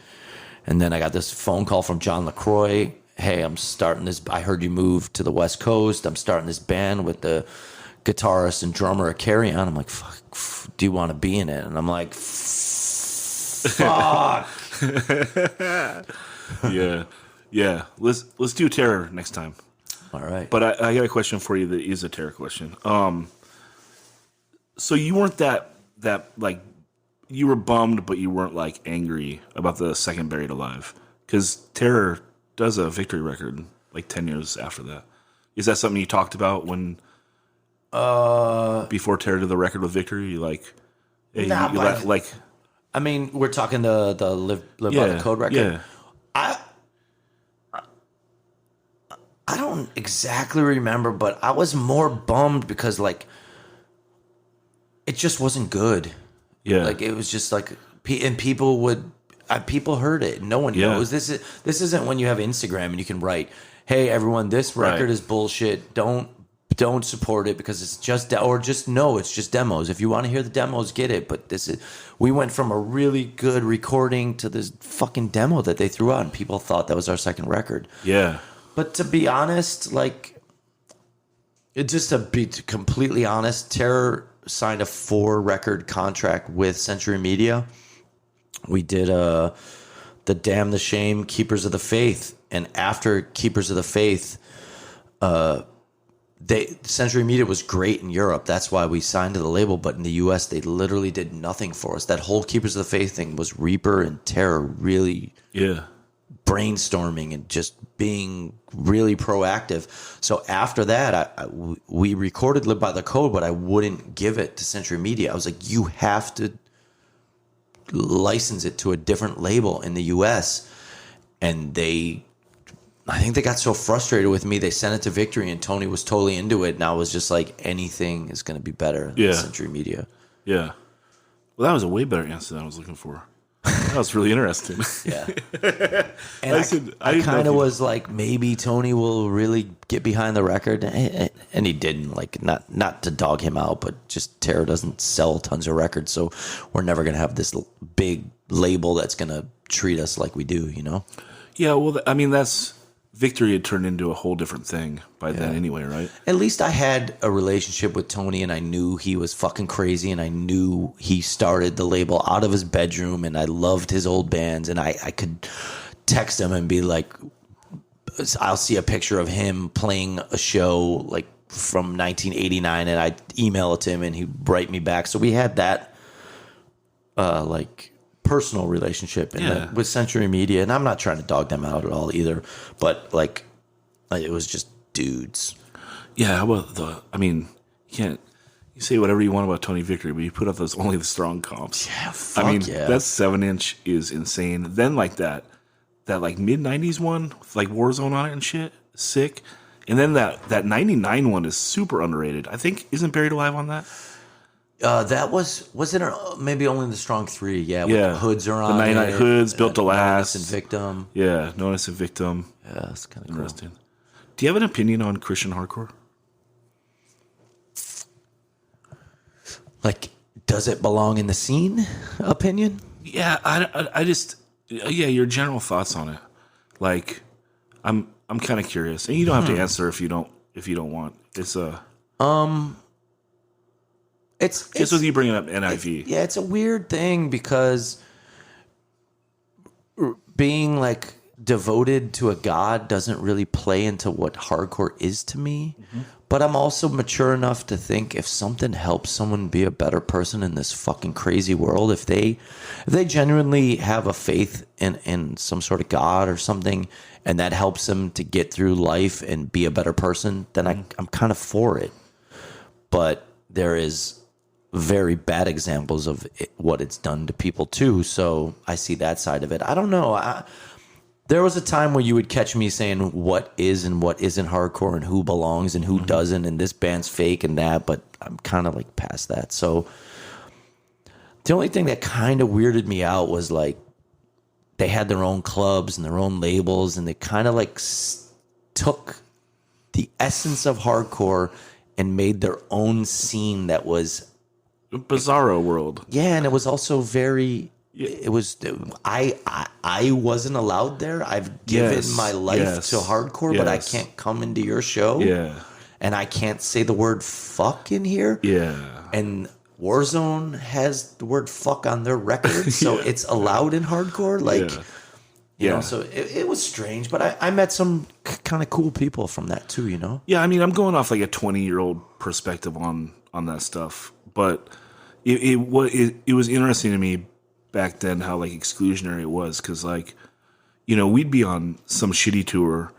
And then I got this phone call from John LaCroix. Hey, I'm starting this. I heard you moved to the West Coast. I'm starting this band with the guitarist and drummer of Carry On. I'm like, fuck, do you want to be in it? And I'm like, fuck. Yeah. Let's do Terror next time. All right. But I got a question for you that is a Terror question. So you weren't that like, you were bummed, but you weren't like angry about the second Buried Alive, because Terror does a Victory record like 10 years after that. Is that something you talked about when before Terror did the record with Victory? You like, like, I mean, we're talking the Live by the Code record. Yeah. I don't exactly remember, but I was more bummed because like it just wasn't good. Yeah, like it was just like, and people heard it. No one knows. This isn't when you have Instagram and you can write, "Hey everyone, this record is bullshit. Don't support it because it's just it's just demos. If you want to hear the demos, get it." But we went from a really good recording to this fucking demo that they threw out, and people thought that was our second record. Yeah. But to be honest, like, just to be completely honest, Terror signed a 4-record contract with Century Media. We did the Damn the Shame, Keepers of the Faith, and after Keepers of the Faith, Century Media was great in Europe. That's why we signed to the label. But in the U.S., they literally did nothing for us. That whole Keepers of the Faith thing was Reaper and Terror really brainstorming and just being really proactive. So after that, we recorded Live by the Code, but I wouldn't give it to Century Media. I was like, you have to license it to a different label in the U.S. And I think they got so frustrated with me, they sent it to Victory, and Tony was totally into it. And I was just like, anything is going to be better than Century Media. Yeah. Well, that was a way better answer than I was looking for. That was really interesting. Yeah. And I kind of was like, maybe Tony will really get behind the record. And he didn't. Like, not to dog him out, but just Terror doesn't sell tons of records. So we're never going to have this big label that's going to treat us like we do, you know? Yeah, well, I mean, Victory had turned into a whole different thing by then anyway, right? At least I had a relationship with Tony, and I knew he was fucking crazy, and I knew he started the label out of his bedroom, and I loved his old bands, and I could text him and be like, I'll see a picture of him playing a show like from 1989, and I'd email it to him, and he'd write me back. So we had that like personal relationship with Century Media, and I'm not trying to dog them out at all either, but like it was just dudes. Yeah, how about you say whatever you want about Tony Victory, but you put up only the strong comps. Yeah, fuck that 7-inch is insane. Then like that like mid-90s one with like Warzone on it and shit, sick. And then that 99 one is super underrated. I think, isn't Buried Alive on that? That was it maybe only the strong 3? Yeah, the hoods are on the 99 hoods, Built to Last, and Victim. Yeah, No Innocent Victim. Yeah, that's kind of interesting. Cool. Do you have an opinion on Christian hardcore? Like does it belong in the scene opinion? Yeah, I just your general thoughts on it. Like, I'm kind of curious, and you don't have to answer if you don't want. It's it's just with you bringing up NIV. Yeah, it's a weird thing because being like devoted to a god doesn't really play into what hardcore is to me. Mm-hmm. But I'm also mature enough to think if something helps someone be a better person in this fucking crazy world, if they genuinely have a faith in some sort of God or something, and that helps them to get through life and be a better person, then I'm kind of for it. But there is very bad examples of what it's done to people too, so I see that side of it. I don't know. There was a time where you would catch me saying what is and what isn't hardcore and who belongs and who doesn't, and this band's fake and that, but I'm kind of like past that. So the only thing that kind of weirded me out was like they had their own clubs and their own labels, and they kind of like took the essence of hardcore and made their own scene that was Bizarro world. Yeah, and it was also very... It was I wasn't allowed there. I've given my life to hardcore, but I can't come into your show. Yeah. And I can't say the word fuck in here. Yeah. And Warzone has the word fuck on their record, so it's allowed in hardcore. Like, you know, so it was strange, but I met some kind of cool people from that too, you know? Yeah, I mean, I'm going off like a 20-year-old perspective on that stuff, but it was interesting to me back then how like exclusionary it was, because like, you know, we'd be on some shitty tour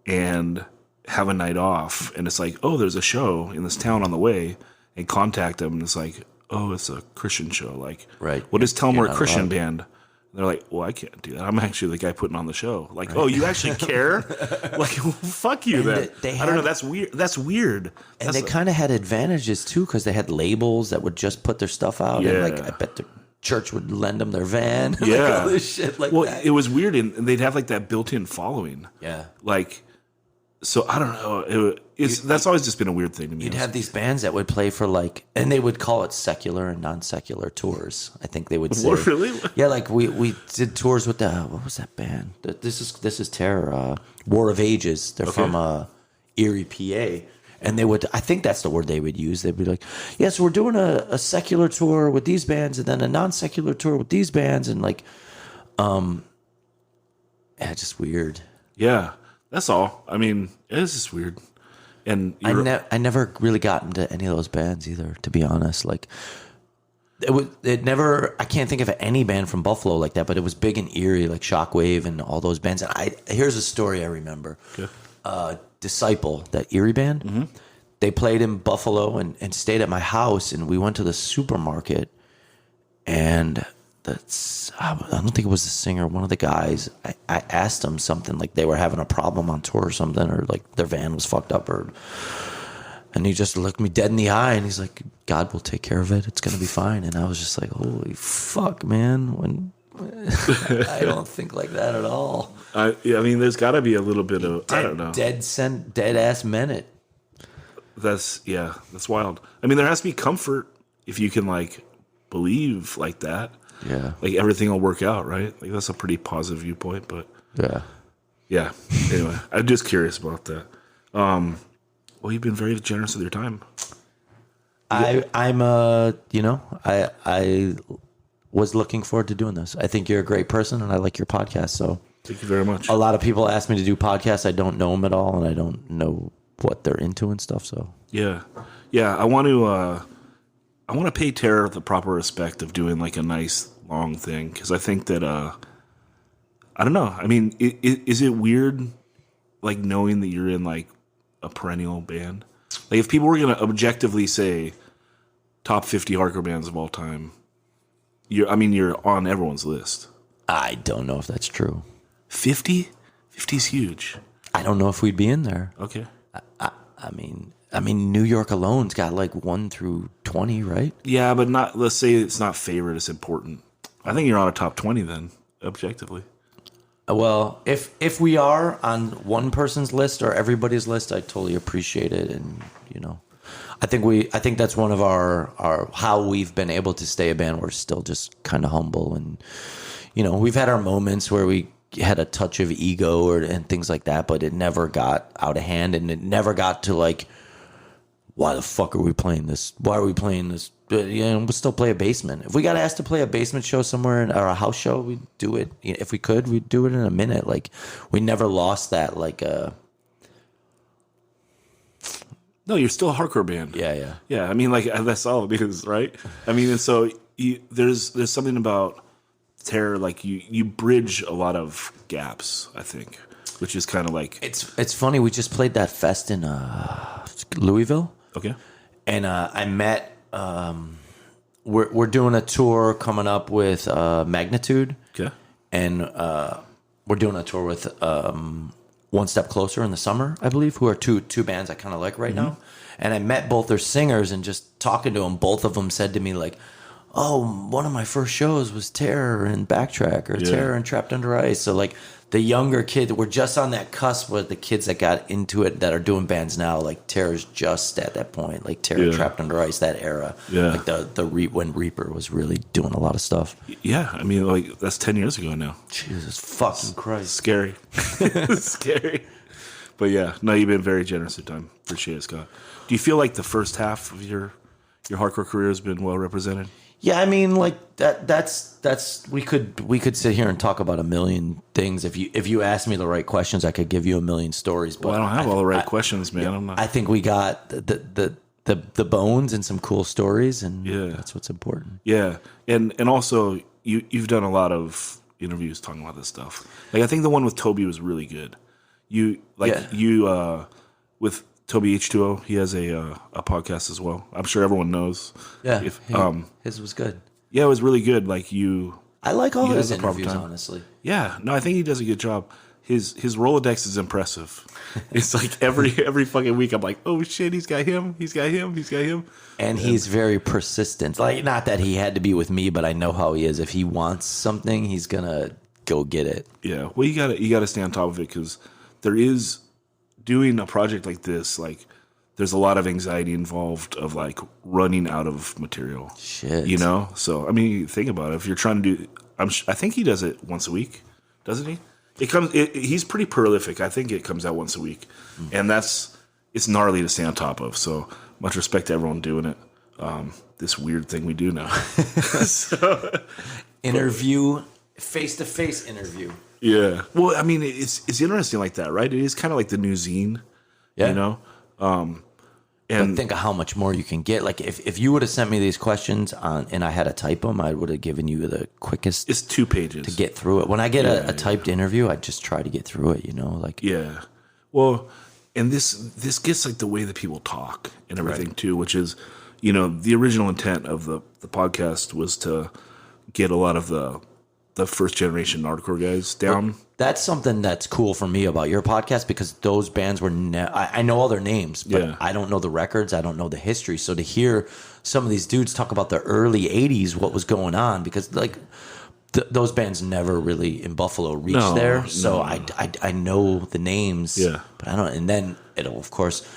and have a night off, and it's like, oh, there's a show in this town on the way, and contact them, and it's like, oh, it's a Christian show. Like, right? Well, just tell them we're a Christian band. And they're like, well, I can't do that. I'm actually the guy putting on the show. Like, oh, you actually care? Like, well, fuck you then. I don't know. That's weird. That's weird. And they kind of had advantages too, because they had labels that would just put their stuff out. Yeah. And like, I bet the church would lend them their van. Yeah. Like all this shit like that. It was weird, and they'd have like that built-in following. Yeah. Like, so I don't know. That's always just been a weird thing to me. You'd have these bands that would play for like, and they would call it secular and non-secular tours. I think they would say. What, really? Yeah, like we did tours with what was that band? This is Terror, War of Ages. They're from Erie, PA. And they would, I think that's the word they would use. They'd be like, yeah, so we're doing a secular tour with these bands and then a non-secular tour with these bands. And like, just weird. Yeah, that's all. I mean, it's just weird. And I never really got into any of those bands either, to be honest. Like, it never, I can't think of any band from Buffalo like that, but it was big in Erie, like Shockwave and all those bands. And here's a story I remember. Okay. Disciple, that Erie band, they played in Buffalo and stayed at my house, and we went to the supermarket, and I don't think it was the singer, one of the guys, I asked him something, like they were having a problem on tour or something, or like their van was fucked up, and he just looked me dead in the eye, and he's like, God will take care of it, it's gonna be fine. And I was just like, holy fuck, man, I don't think like that at all. I mean, there's got to be a little bit of I don't know. Dead ass meant it. That's wild. I mean, there has to be comfort if you can like believe like that. Yeah, like everything will work out, right? Like that's a pretty positive viewpoint, but yeah. Anyway, I'm just curious about that. Well, you've been very generous with your time. I was looking forward to doing this. I think you're a great person, and I like your podcast. So thank you very much. A lot of people ask me to do podcasts. I don't know them at all, and I don't know what they're into and stuff. So yeah. I want to pay Terror the proper respect of doing like a nice long thing, because I think that I don't know. I mean, is it weird like knowing that you're in like a perennial band? Like if people were gonna objectively say top 50 hardcore bands of all time, you're on everyone's list. I don't know if that's true. 50? 50's huge. I don't know if we'd be in there. Okay. I mean, New York alone's got like 1 through 20, right? Yeah, but not. Let's say it's not favorite. It's important. I think you're on a top 20 then, objectively. Well, if we are on one person's list or everybody's list, I totally appreciate it, and I think that's one of our how we've been able to stay a band. We're still just kind of humble, and we've had our moments where we had a touch of ego and things like that, but it never got out of hand, and it never got to like, why the fuck are we playing this? Why are we playing this? We'll still play a basement. If we got asked to play a basement show somewhere or a house show, we'd do it. If we could, we'd do it in a minute. Like, we never lost that. Like, no, you're still a hardcore band. Yeah. I mean, like that's all it is, right? I mean, and so there's something about Terror, like you bridge a lot of gaps, I think, which is kind of like it's funny. We just played that fest in Louisville. Okay. And I met. We're doing a tour coming up with Magnitude. Okay. And we're doing a tour with One Step Closer in the summer, I believe, who are two bands I kind of like right now. And I met both their singers, and just talking to them, both of them said to me like, "Oh, one of my first shows was Terror and Backtrack, or Terror and Trapped Under Ice." So like the younger kids, we're just on that cusp with the kids that got into it that are doing bands now. Like Terror's just at that point, like Terror, Trapped Under Ice, that era. Yeah. Like when Reaper was really doing a lot of stuff. Yeah, I mean, like that's 10 years ago now. Jesus fucking Christ, scary, scary. But yeah, no, you've been very generous with time. Appreciate it, Scott. Do you feel like the first half of your hardcore career has been well represented? Yeah, I mean, like that's we could sit here and talk about a million things. If you asked me the right questions, I could give you a million stories. But I don't have all the right questions, man. I'm not. I think we got the bones and some cool stories, and that's what's important. Yeah, and also you've done a lot of interviews talking about this stuff. Like I think the one with Toby was really good. With Toby H2O, he has a podcast as well. I'm sure everyone knows. Yeah, his was good. Yeah, it was really good. Like I like all his interviews, honestly. Yeah, no, I think he does a good job. His Rolodex is impressive. It's like every fucking week, I'm like, oh shit, he's got him. And he's very persistent. Like, not that he had to be with me, but I know how he is. If he wants something, he's gonna go get it. Yeah, well, you gotta stay on top of it, because there is. Doing a project like this, like there's a lot of anxiety involved of like running out of material. Shit. So I mean, think about it. If you're trying to do, I think he does it once a week, doesn't he? He's pretty prolific. I think it comes out once a week, and it's gnarly to stay on top of. So much respect to everyone doing it. This weird thing we do now. Interview, face-to-face interview. Yeah. Well, I mean, it's interesting like that, right? It is kind of like the new zine, but think of how much more you can get. Like if you would have sent me these questions and I had to type them, I would have given you the quickest. It's 2 pages to get through it. When I get a typed interview, I just try to get through it. Like Well, and this gets like the way that people talk and everything too, which is, the original intent of the podcast was to get a lot of the first generation hardcore guys down. Well, that's something that's cool for me about your podcast, because those bands were I know all their names, but I don't know the records, I don't know the history. So to hear some of these dudes talk about the early 80s, what was going on, because like those bands never really in Buffalo reached there. So I know the names, but I don't. And then it'll, of course,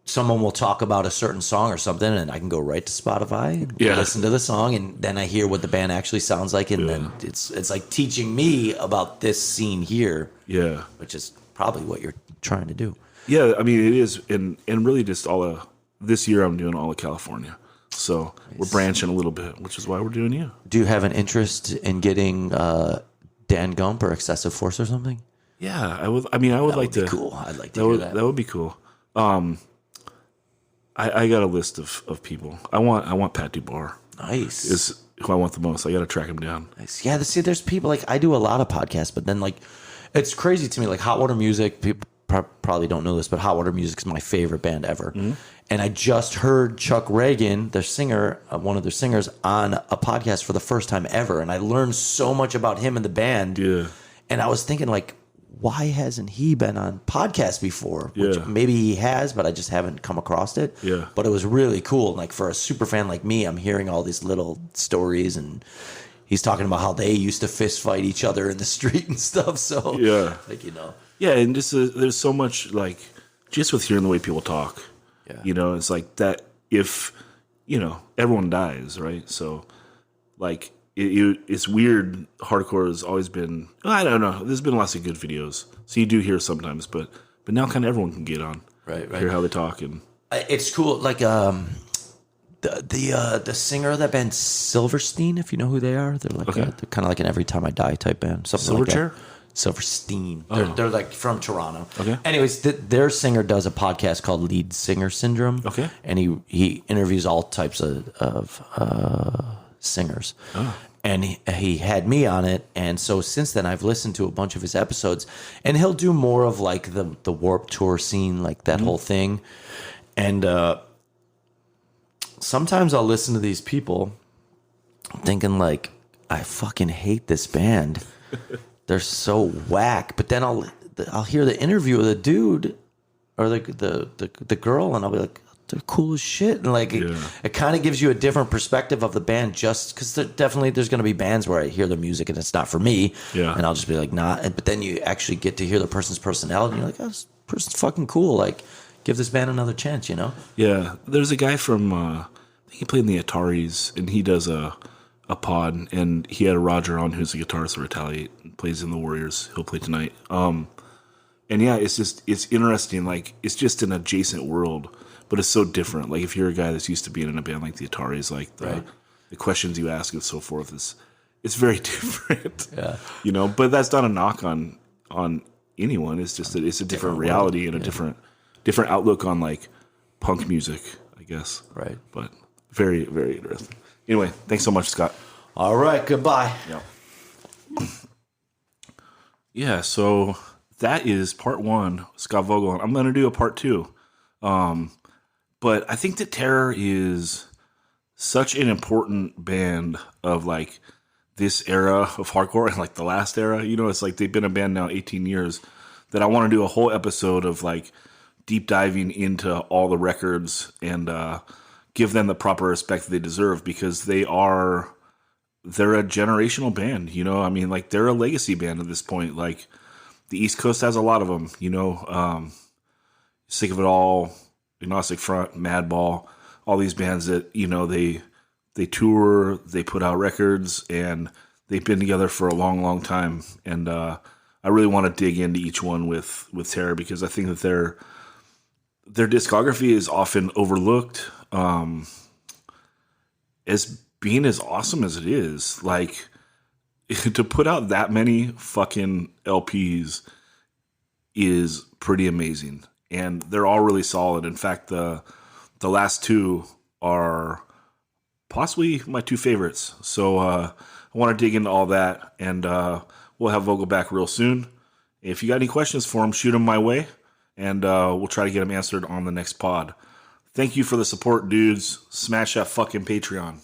someone will talk about a certain song or something, and I can go right to Spotify and listen to the song, and then I hear what the band actually sounds like, and then it's like teaching me about this scene here, which is probably what you're trying to do. Yeah, I mean, it is, and really just this year I'm doing all of California, so we're branching a little bit, which is why we're doing you. Do you have an interest in getting Dan Gump or Excessive Force or something? Yeah, I would. I mean, I would like to. Cool. I'd like to hear that. That would be cool. I got a list of people. I want Pat Dubar. Nice. Is who I want the most. I got to track him down. Nice. Yeah, see, there's people, like, I do a lot of podcasts, but then, like, it's crazy to me. Like, Hot Water Music, people probably don't know this, but Hot Water Music is my favorite band ever. Mm-hmm. And I just heard Chuck Reagan, their singer, one of their singers, on a podcast for the first time ever. And I learned so much about him and the band. Yeah. And I was thinking, like, why hasn't he been on podcasts before? Which maybe he has, but I just haven't come across it. Yeah. But it was really cool. Like, for a super fan like me, I'm hearing all these little stories, and he's talking about how they used to fist fight each other in the street and stuff. So, like, Yeah, and just there's so much, like, just with hearing the way people talk, Yeah. You know, it's like that. If everyone dies, right? So like it's weird. Hardcore has always been. I don't know. There's been lots of good videos, so you do hear sometimes, but now kind of everyone can get on, right. Hear how they talk, and It's cool. Like the singer of that band, Silverstein, if you know who they are, they're like they're kind of like an Every Time I Die type band. Something like that. Silverstein. They're like from Toronto. Okay. Anyways, their singer does a podcast called Lead Singer Syndrome. Okay. And he interviews all types of singers. Oh. And he had me on it, and so since then I've listened to a bunch of his episodes, and he'll do more of like the Warped Tour scene, like that whole thing. And sometimes I'll listen to these people thinking like, I fucking hate this band. They're so whack. But then I'll hear the interview of the dude or the girl, and I'll be like, they're cool as shit. And like it kind of gives you a different perspective of the band, just because there's going to be bands where I hear the music and it's not for me. Yeah. And I'll just be like, nah. But then you actually get to hear the person's personality, and you're like, oh, this person's fucking cool. Like, give this band another chance, you know? Yeah. There's a guy from I think he played in the Ataris, and he does a pod, and he had a Roger on who's a guitarist for Retaliate and plays in the Warriors. He'll play tonight. And yeah, it's interesting. Like, it's just an adjacent world, but it's so different. Like, if you're a guy that's used to being in a band like the Ataris, like the questions you ask and so forth, it's very different. Yeah. You know, but that's not a knock on anyone. It's just that it's a different reality and a different outlook on like punk music, I guess. Right. But very, very interesting. Anyway, thanks so much, Scott. All right, goodbye. Yeah, so that is part 1, Scott Vogel. I'm going to do a part 2. But I think that Terror is such an important band of like this era of hardcore and like the last era. You know, it's like they've been a band now 18 years that I want to do a whole episode of like deep diving into all the records and give them the proper respect that they deserve, because they're a generational band. You know, I mean, like they're a legacy band at this point. Like the East Coast has a lot of them. You know, Sick of It All, Agnostic Front, Madball, all these bands that, you know, they tour, they put out records, and they've been together for a long, long time. And I really want to dig into each one with Terror, because I think that their discography is often overlooked as being as awesome as it is. Like, to put out that many fucking LPs is pretty amazing. And they're all really solid. In fact, the last 2 are possibly my 2 favorites. So I want to dig into all that, and we'll have Vogel back real soon. If you got any questions for him, shoot them my way, and we'll try to get them answered on the next pod. Thank you for the support, dudes. Smash that fucking Patreon.